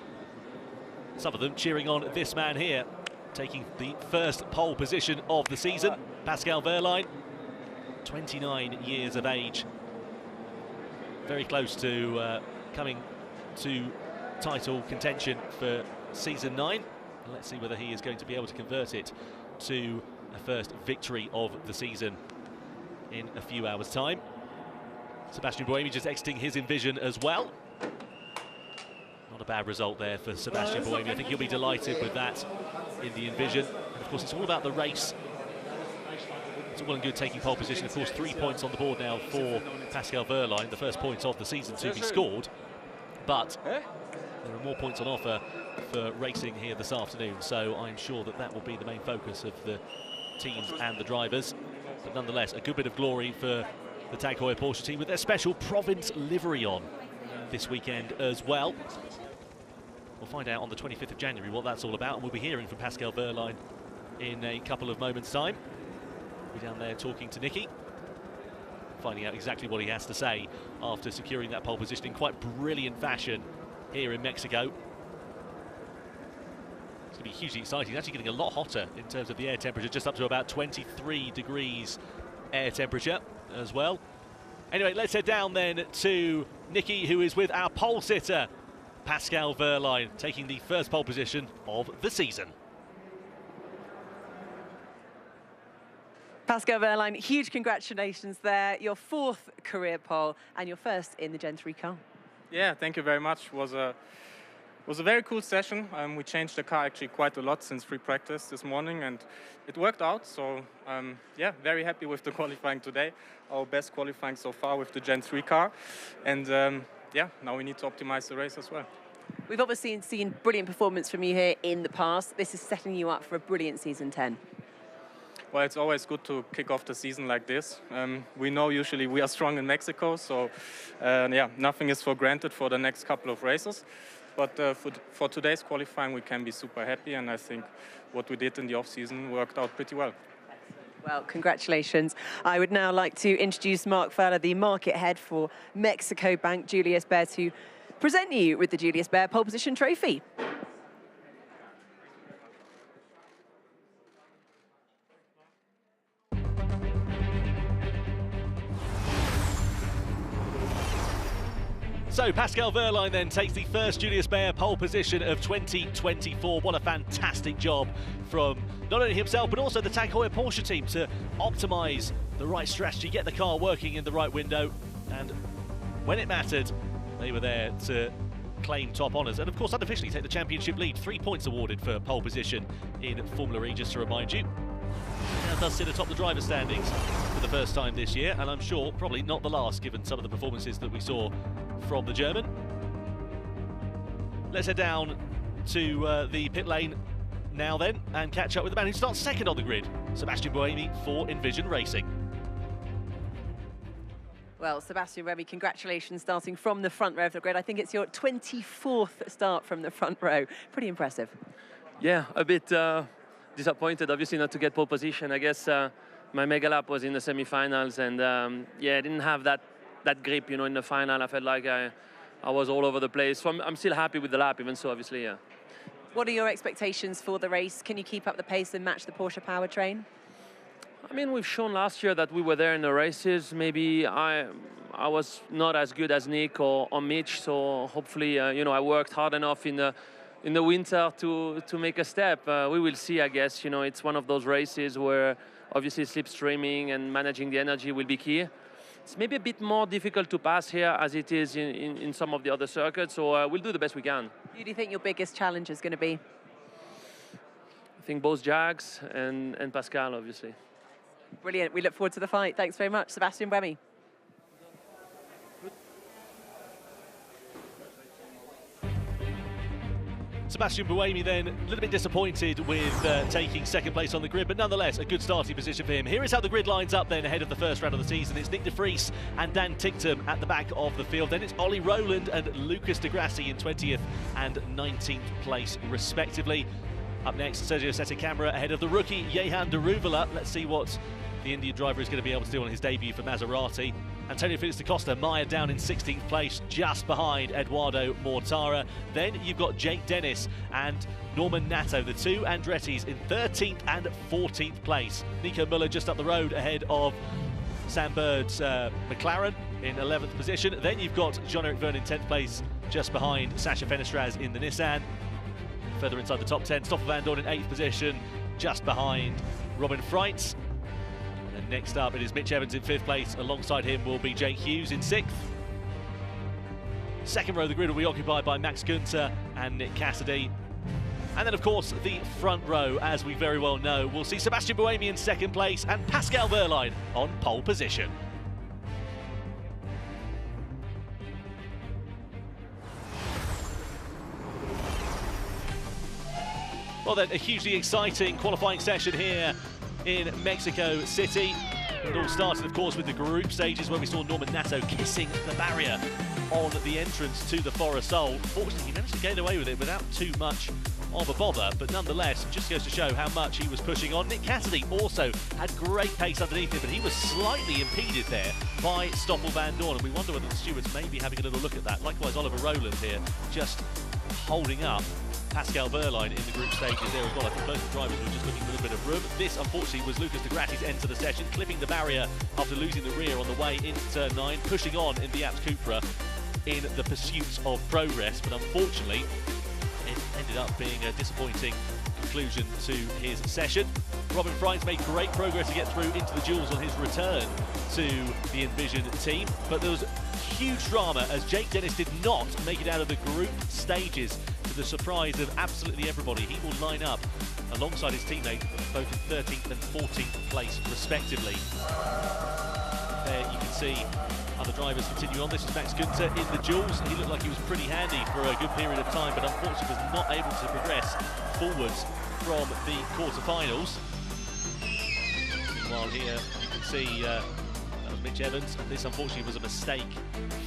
some of them cheering on this man here, taking the first pole position of the season. Pascal Wehrlein, 29 years of age, very close to coming to title contention for Season 9. And let's see whether he is going to be able to convert it to a first victory of the season in a few hours' time. Sebastian Buemi just exiting his Envision as well. Not a bad result there for Sebastian Buemi. I think he'll be delighted with that in the Envision. And of course, it's all about the race. It's all well and good taking pole position. Of course, 3 points on the board now for Pascal Wehrlein, the first point of the season to be scored. But there are more points on offer for racing here this afternoon, so I'm sure that that will be the main focus of the teams and the drivers. But nonetheless, a good bit of glory for the Tag Heuer Porsche team with their special province livery on this weekend as well. We'll find out on the 25th of January what that's all about, and we'll be hearing from Pascal Wehrlein in a couple of moments' time. We'll be down there talking to Nicky, finding out exactly what he has to say after securing that pole position in quite brilliant fashion here in Mexico. It's going to be hugely exciting. It's actually getting a lot hotter in terms of the air temperature, just up to about 23 degrees air temperature as well. Anyway, let's head down then to Nicky, who is with our pole sitter, Pascal Wehrlein, taking the first pole position of the season. Pascal Wehrlein, huge congratulations there. Your 4th career pole and your first in the Gen 3 car. Yeah, thank you very much. It was a very cool session. We changed the car actually quite a lot since free practice this morning, and it worked out. So yeah, very happy with the qualifying today. Our best qualifying so far with the Gen 3 car. And yeah, now we need to optimize the race as well. We've obviously seen brilliant performance from you here in the past. This is setting you up for a brilliant Season 10. Well, it's always good to kick off the season like this. We know usually we are strong in Mexico, so yeah, nothing is for granted for the next couple of races. But for today's qualifying, we can be super happy, and I think what we did in the off-season worked out pretty well. Well, congratulations. I would now like to introduce Mark Fowler, the market head for Mexico Bank Julius Baer, to present you with the Julius Baer Pole Position Trophy. So Pascal Wehrlein then takes the first Julius Baer pole position of 2024. What a fantastic job from not only himself but also the Tag Heuer Porsche team to optimise the right strategy, get the car working in the right window, and when it mattered, they were there to claim top honours. And of course, unofficially take the championship lead. 3 points awarded for pole position in Formula E, just to remind you. Now does sit atop the driver's standings for the first time this year, and I'm sure probably not the last, given some of the performances that we saw from the German. Let's head down to the pit lane now then and catch up with the man who starts second on the grid, Sebastian Buemi for Envision Racing. Well, Sebastian Buemi, congratulations starting from the front row of the grid. I think it's your 24th start from the front row. Pretty impressive. Yeah, a bit disappointed, obviously, not to get pole position. I guess my mega lap was in the semi-finals, and yeah, I didn't have that grip, you know, in the final. I felt like I was all over the place. So I'm still happy with the lap, even so, obviously, yeah. What are your expectations for the race? Can you keep up the pace and match the Porsche powertrain? I mean, we've shown last year that we were there in the races. Maybe I was not as good as Nick or Mitch, so hopefully, you know, I worked hard enough in the winter to make a step. We will see, I guess. You know, it's one of those races where obviously slipstreaming and managing the energy will be key. It's maybe a bit more difficult to pass here as it is in some of the other circuits, so we'll do the best we can. Who do you think your biggest challenge is going to be? I think both Jags and Pascal, obviously. Brilliant. We look forward to the fight. Thanks very much, Sebastian Buemi. Sebastian Buemi then a little bit disappointed with taking second place on the grid, but nonetheless a good starting position for him. Here is how the grid lines up then ahead of the first round of the season. It's Nick de Vries and Dan Tinctum at the back of the field. Then it's Ollie Rowland and Lucas de Grassi in 20th and 19th place respectively. Up next, Sergio Setecamera ahead of the rookie Jehan de Ruvala. Let's see what the Indian driver is going to be able to do on his debut for Maserati. Antonio Felix da Costa, Meyer down in 16th place, just behind Eduardo Mortara. Then you've got Jake Dennis and Norman Nato, the two Andrettis in 13th and 14th place. Nico Müller just up the road ahead of Sam Bird's McLaren in 11th position. Then you've got Jean-Eric Verne in 10th place, just behind Sasha Fenestraz in the Nissan. Further inside the top 10, Stoffel Vandoorne in 8th position, just behind Robin Freitz. And next up, it is Mitch Evans in 5th place. Alongside him will be Jake Hughes in 6th. Second row of the grid will be occupied by Max Günther and Nick Cassidy. And then, of course, the front row, as we very well know, will see Sebastian Buemi in 2nd place and Pascal Wehrlein on pole position. Well then, a hugely exciting qualifying session here in Mexico City. It all started, of course, with the group stages where we saw Norman Nato kissing the barrier on the entrance to the Forest-Sol. Fortunately, he managed to get away with it without too much of a bother, but nonetheless, just goes to show how much he was pushing on. Nick Cassidy also had great pace underneath him, but he was slightly impeded there by Stoffel Vandoorne, and we wonder whether the stewards may be having a little look at that. Likewise, Oliver Rowland here, just holding up Pascal Wehrlein in the group stages there as well. I think both the drivers were just looking for a little bit of room. This, unfortunately, was Lucas de Grasse's end to the session, clipping the barrier after losing the rear on the way into turn 9, pushing on in the Abt Cupra in the pursuit of progress, but unfortunately it ended up being a disappointing conclusion to his session. Robin Freitz made great progress to get through into the duels on his return to the Envision team, but there was huge drama as Jake Dennis did not make it out of the group stages, to the surprise of absolutely everybody. He will line up alongside his teammate both in 13th and 14th place respectively. There you can see other drivers continue on. This is Max Günther in the duels. He looked like he was pretty handy for a good period of time, but unfortunately was not able to progress forwards from the quarterfinals. Meanwhile here you can see that was Mitch Evans, and this unfortunately was a mistake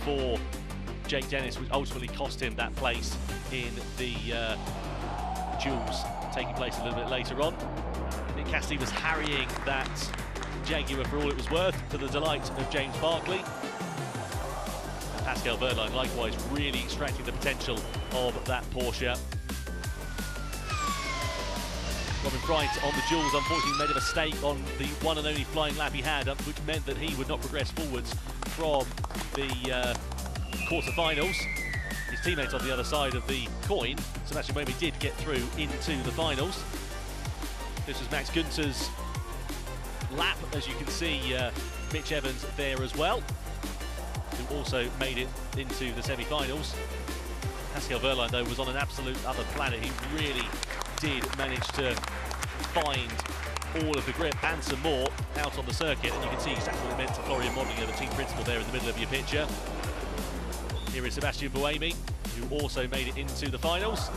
for Jake Dennis, which ultimately cost him that place in the duels taking place a little bit later on. Nick Cassidy was harrying that Jaguar for all it was worth, to the delight of James Barkley. And Pascal Wehrlein likewise really extracting the potential of that Porsche. Robin Freitz on the duels unfortunately made a mistake on the one and only flying lap he had, which meant that he would not progress forwards from the quarterfinals. His teammates on the other side of the coin, Sebastian Buemi, did get through into the finals. This was Max Günther's lap, as you can see Mitch Evans there as well, who also made it into the semi-finals. Pascal Wehrlein, though, was on an absolute other planet. He really did manage to find all of the grip and some more out on the circuit, and you can see exactly what it meant to Florian Modlinger, the team principal, there in the middle of your picture. Here is Sebastian Buemi, who also made it into the finals.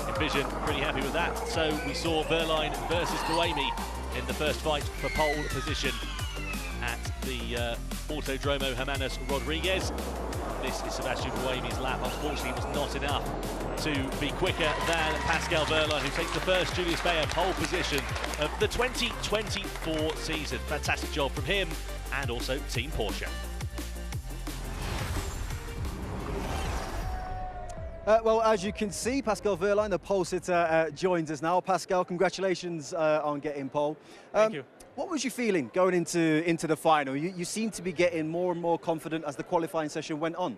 Envision pretty happy with that. So we saw Wehrlein versus Buemi in the first fight for pole position at the Autodromo Hermanos Rodriguez. This is Sebastian Buemi's lap. Unfortunately, it was not enough to be quicker than Pascal Wehrlein, who takes the first Julius Baer pole position of the 2024 season. Fantastic job from him and also Team Porsche. Well, as you can see, Pascal Wehrlein, the pole sitter, joins us now. Pascal, congratulations on getting pole. Thank you. What was your feeling going into the final? You seem to be getting more and more confident as the qualifying session went on.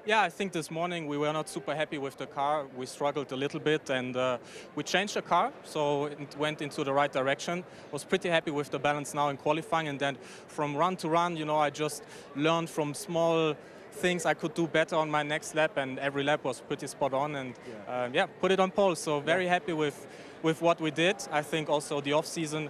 Yeah, I think this morning we were not super happy with the car. We struggled a little bit, and we changed the car, so it went into the right direction. Was pretty happy with the balance now in qualifying, and then from run to run, you know, I just learned from small things I could do better on my next lap, and every lap was pretty spot on, and yeah, put it on pole. So very happy with what we did. I think also the off season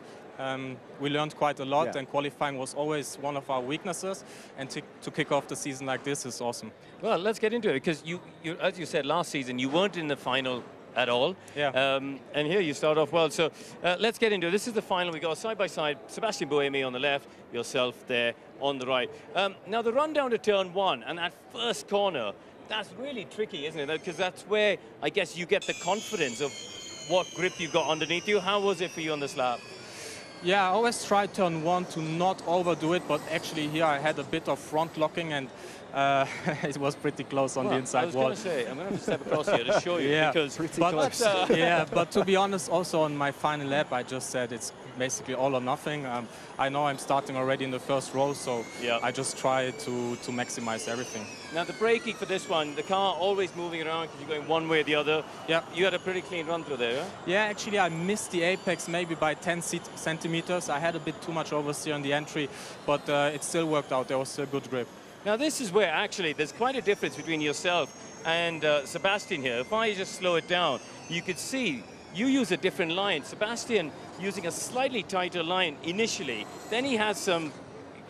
we learned quite a lot, and qualifying was always one of our weaknesses, and to kick off the season like this is awesome. Well, let's get into it, because you as you said last season, you weren't in the final at all. Yeah. And here you start off well. So let's get into it. This is the final. We go side by side. Sebastian Buemi on the left, yourself there on the right. Now the run down to turn 1 and that first corner, that's really tricky, isn't it? Because that's where I guess you get the confidence of what grip you've got underneath you. How was it for you on this lap? Yeah, I always try turn 1 to not overdo it, but actually here I had a bit of front locking, and it was pretty close on the inside wall. I was going to say, I'm going to have to step across here to show you, because yeah, but to be honest, also on my final lap, I just said it's basically all or nothing. I know I'm starting already in the first row, so I just try to maximize everything. Now the braking for this one, the car always moving around because you're going one way or the other. Yeah. You had a pretty clean run through there, huh? Yeah, actually I missed the apex maybe by 10 centimeters. I had a bit too much oversteer on the entry, but it still worked out. There was a good grip. Now this is where actually there's quite a difference between yourself and Sebastian here. If I just slow it down, you could see you use a different line. Sebastian using a slightly tighter line initially. Then he has some,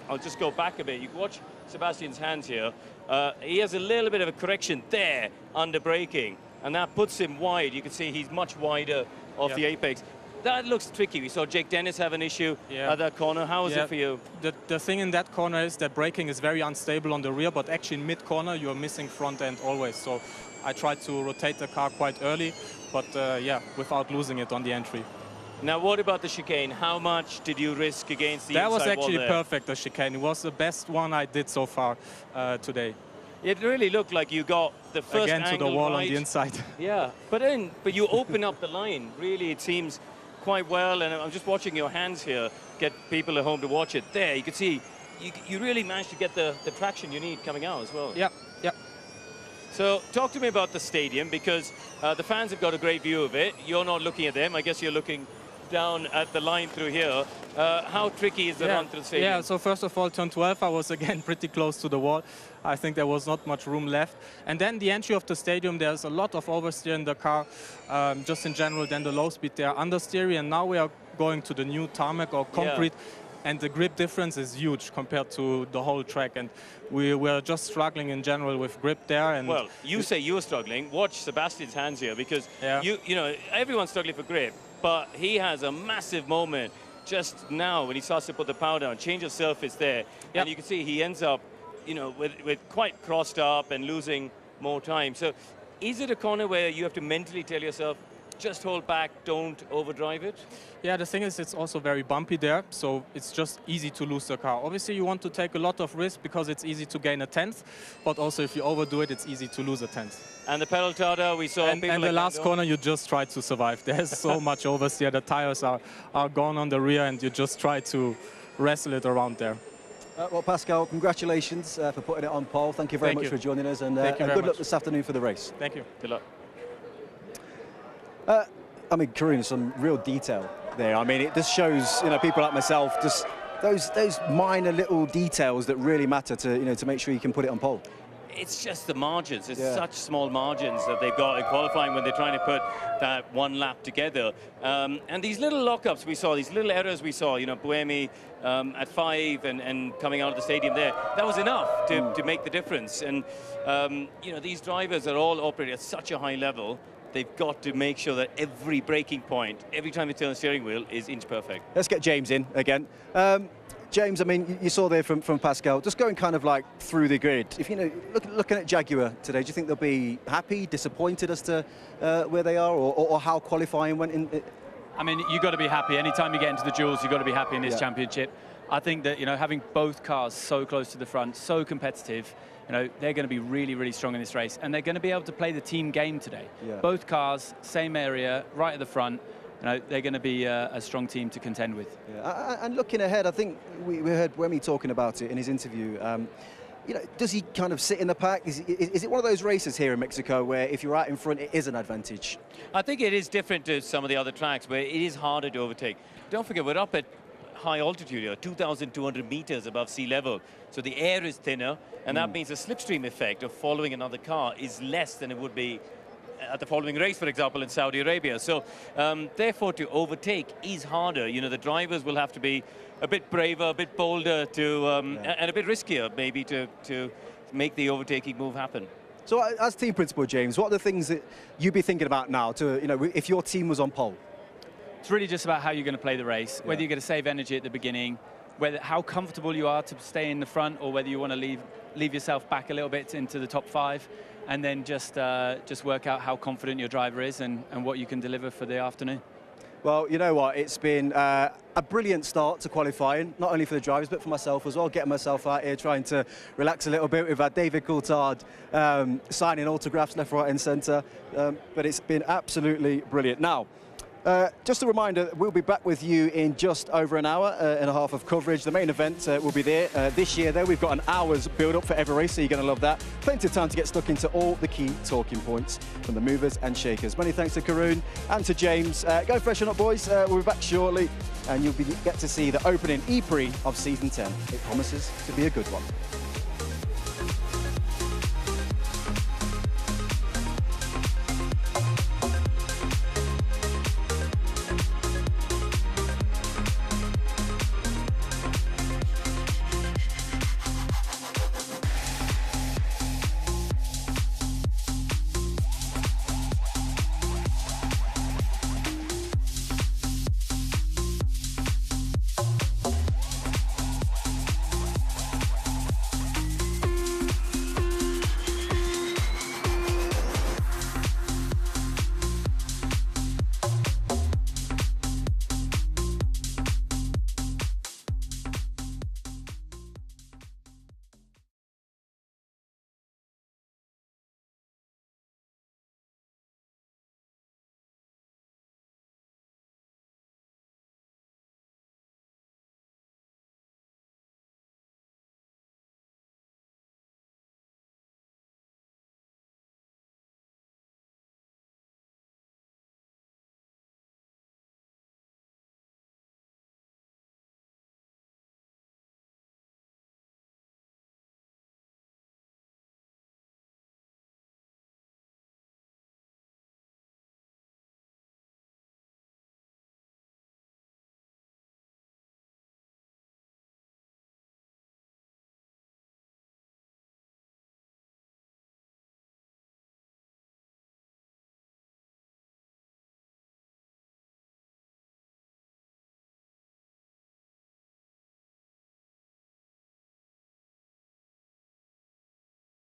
I'll just go back a bit. You can watch Sebastian's hands here. He has a little bit of a correction there under braking, and that puts him wide. You can see he's much wider off the apex. That looks tricky. We saw Jake Dennis have an issue at that corner. How was it for you? The thing in that corner is that braking is very unstable on the rear, but actually in mid-corner you're missing front end always. So I tried to rotate the car quite early, but yeah, without losing it on the entry. Now, what about the chicane? How much did you risk against the That inside was actually wall there? perfect, the chicane. It was the best one I did so far today. It really looked like you got the first Again to the angle wall right. on the inside. Yeah, but you open up the line. Really, it seems quite well. And I'm just watching your hands here. Get people at home to watch it. There, you can see you really managed to get the traction you need coming out as well. Yeah, yeah. So talk to me about the stadium, because the fans have got a great view of it. You're not looking at them. I guess you're looking down at the line through here. How tricky is the run through the stadium? Yeah, so first of all, turn 12, I was again pretty close to the wall. I think there was not much room left. And then the entry of the stadium, there's a lot of oversteer in the car, just in general. Then the low speed there, understeer, and now we are going to the new tarmac or concrete. And the grip difference is huge compared to the whole track. And we were just struggling in general with grip there. And well, you say you're struggling. Watch Sebastian's hands here, because you know everyone's struggling for grip, but he has a massive moment just now when he starts to put the power down, change of surface there, and you can see he ends up, you know, with quite crossed up and losing more time. So, is it a corner where you have to mentally tell yourself, just hold back, don't overdrive it? Yeah, the thing is, it's also very bumpy there, so it's just easy to lose the car. Obviously, you want to take a lot of risk because it's easy to gain a 10th, but also if you overdo it, it's easy to lose a 10th. And the pedal tada, we saw and people the last corner, you just try to survive. There's so much oversteer. The tires are gone on the rear, and you just try to wrestle it around there. Well, Pascal, congratulations for putting it on pole. Thank you very much for joining us, and good luck this afternoon for the race. Thank you. Good luck. I mean, Karun, some real detail there. I mean, it just shows, you know, people like myself, just those minor little details that really matter to, you know, to make sure you can put it on pole. It's just the margins. It's such small margins that they've got in qualifying when they're trying to put that one lap together. And these little lockups we saw, these little errors we saw, you know, Buemi at 5 and coming out of the stadium there, that was enough to make the difference. And, you know, these drivers are all operating at such a high level. They've got to make sure that every braking point, every time they turn the steering wheel, is inch perfect. Let's get James in again. James, I mean, you saw there from Pascal, just going kind of like through the grid. If you know, looking at Jaguar today, do you think they'll be happy, disappointed as to where they are, or how qualifying went in? I mean, you've got to be happy. Anytime you get into the duels, you've got to be happy in this championship. I think that, you know, having both cars so close to the front, so competitive, you know, they're going to be really, really strong in this race, and they're going to be able to play the team game today. Both cars, same area, right at the front. You know, they're going to be a strong team to contend with. And looking ahead, I think we heard Buemi talking about it in his interview. You know, does he kind of sit in the pack? Is it one of those races here in Mexico where if you're out in front, it is an advantage? I think it is different to some of the other tracks where it is harder to overtake. Don't forget, we're up at high altitude here, 2,200 meters above sea level. So the air is thinner, and that means the slipstream effect of following another car is less than it would be at the following race, for example, in Saudi Arabia. So therefore, to overtake is harder. You know, the drivers will have to be a bit braver, a bit bolder to, and a bit riskier maybe to make the overtaking move happen. So as team principal, James, what are the things that you'd be thinking about now to, you know, if your team was on pole? It's really just about how you're going to play the race, whether you're going to save energy at the beginning, how comfortable you are to stay in the front, or whether you want to leave yourself back a little bit into the top 5, and then just work out how confident your driver is and what you can deliver for the afternoon. Well, you know what, it's been a brilliant start to qualifying, not only for the drivers, but for myself as well, getting myself out here, trying to relax a little bit. We've had David Coulthard signing autographs left, right and centre, but it's been absolutely brilliant. Now, Just a reminder, we'll be back with you in just over an hour and a half of coverage. The main event will be there this year. There we've got an hour's build-up for every race, so you're going to love that. Plenty of time to get stuck into all the key talking points from the movers and shakers. Many thanks to Karun and to James. Go freshen up, boys. We'll be back shortly, and you'll get to see the opening E-Prix of Season 10. It promises to be a good one.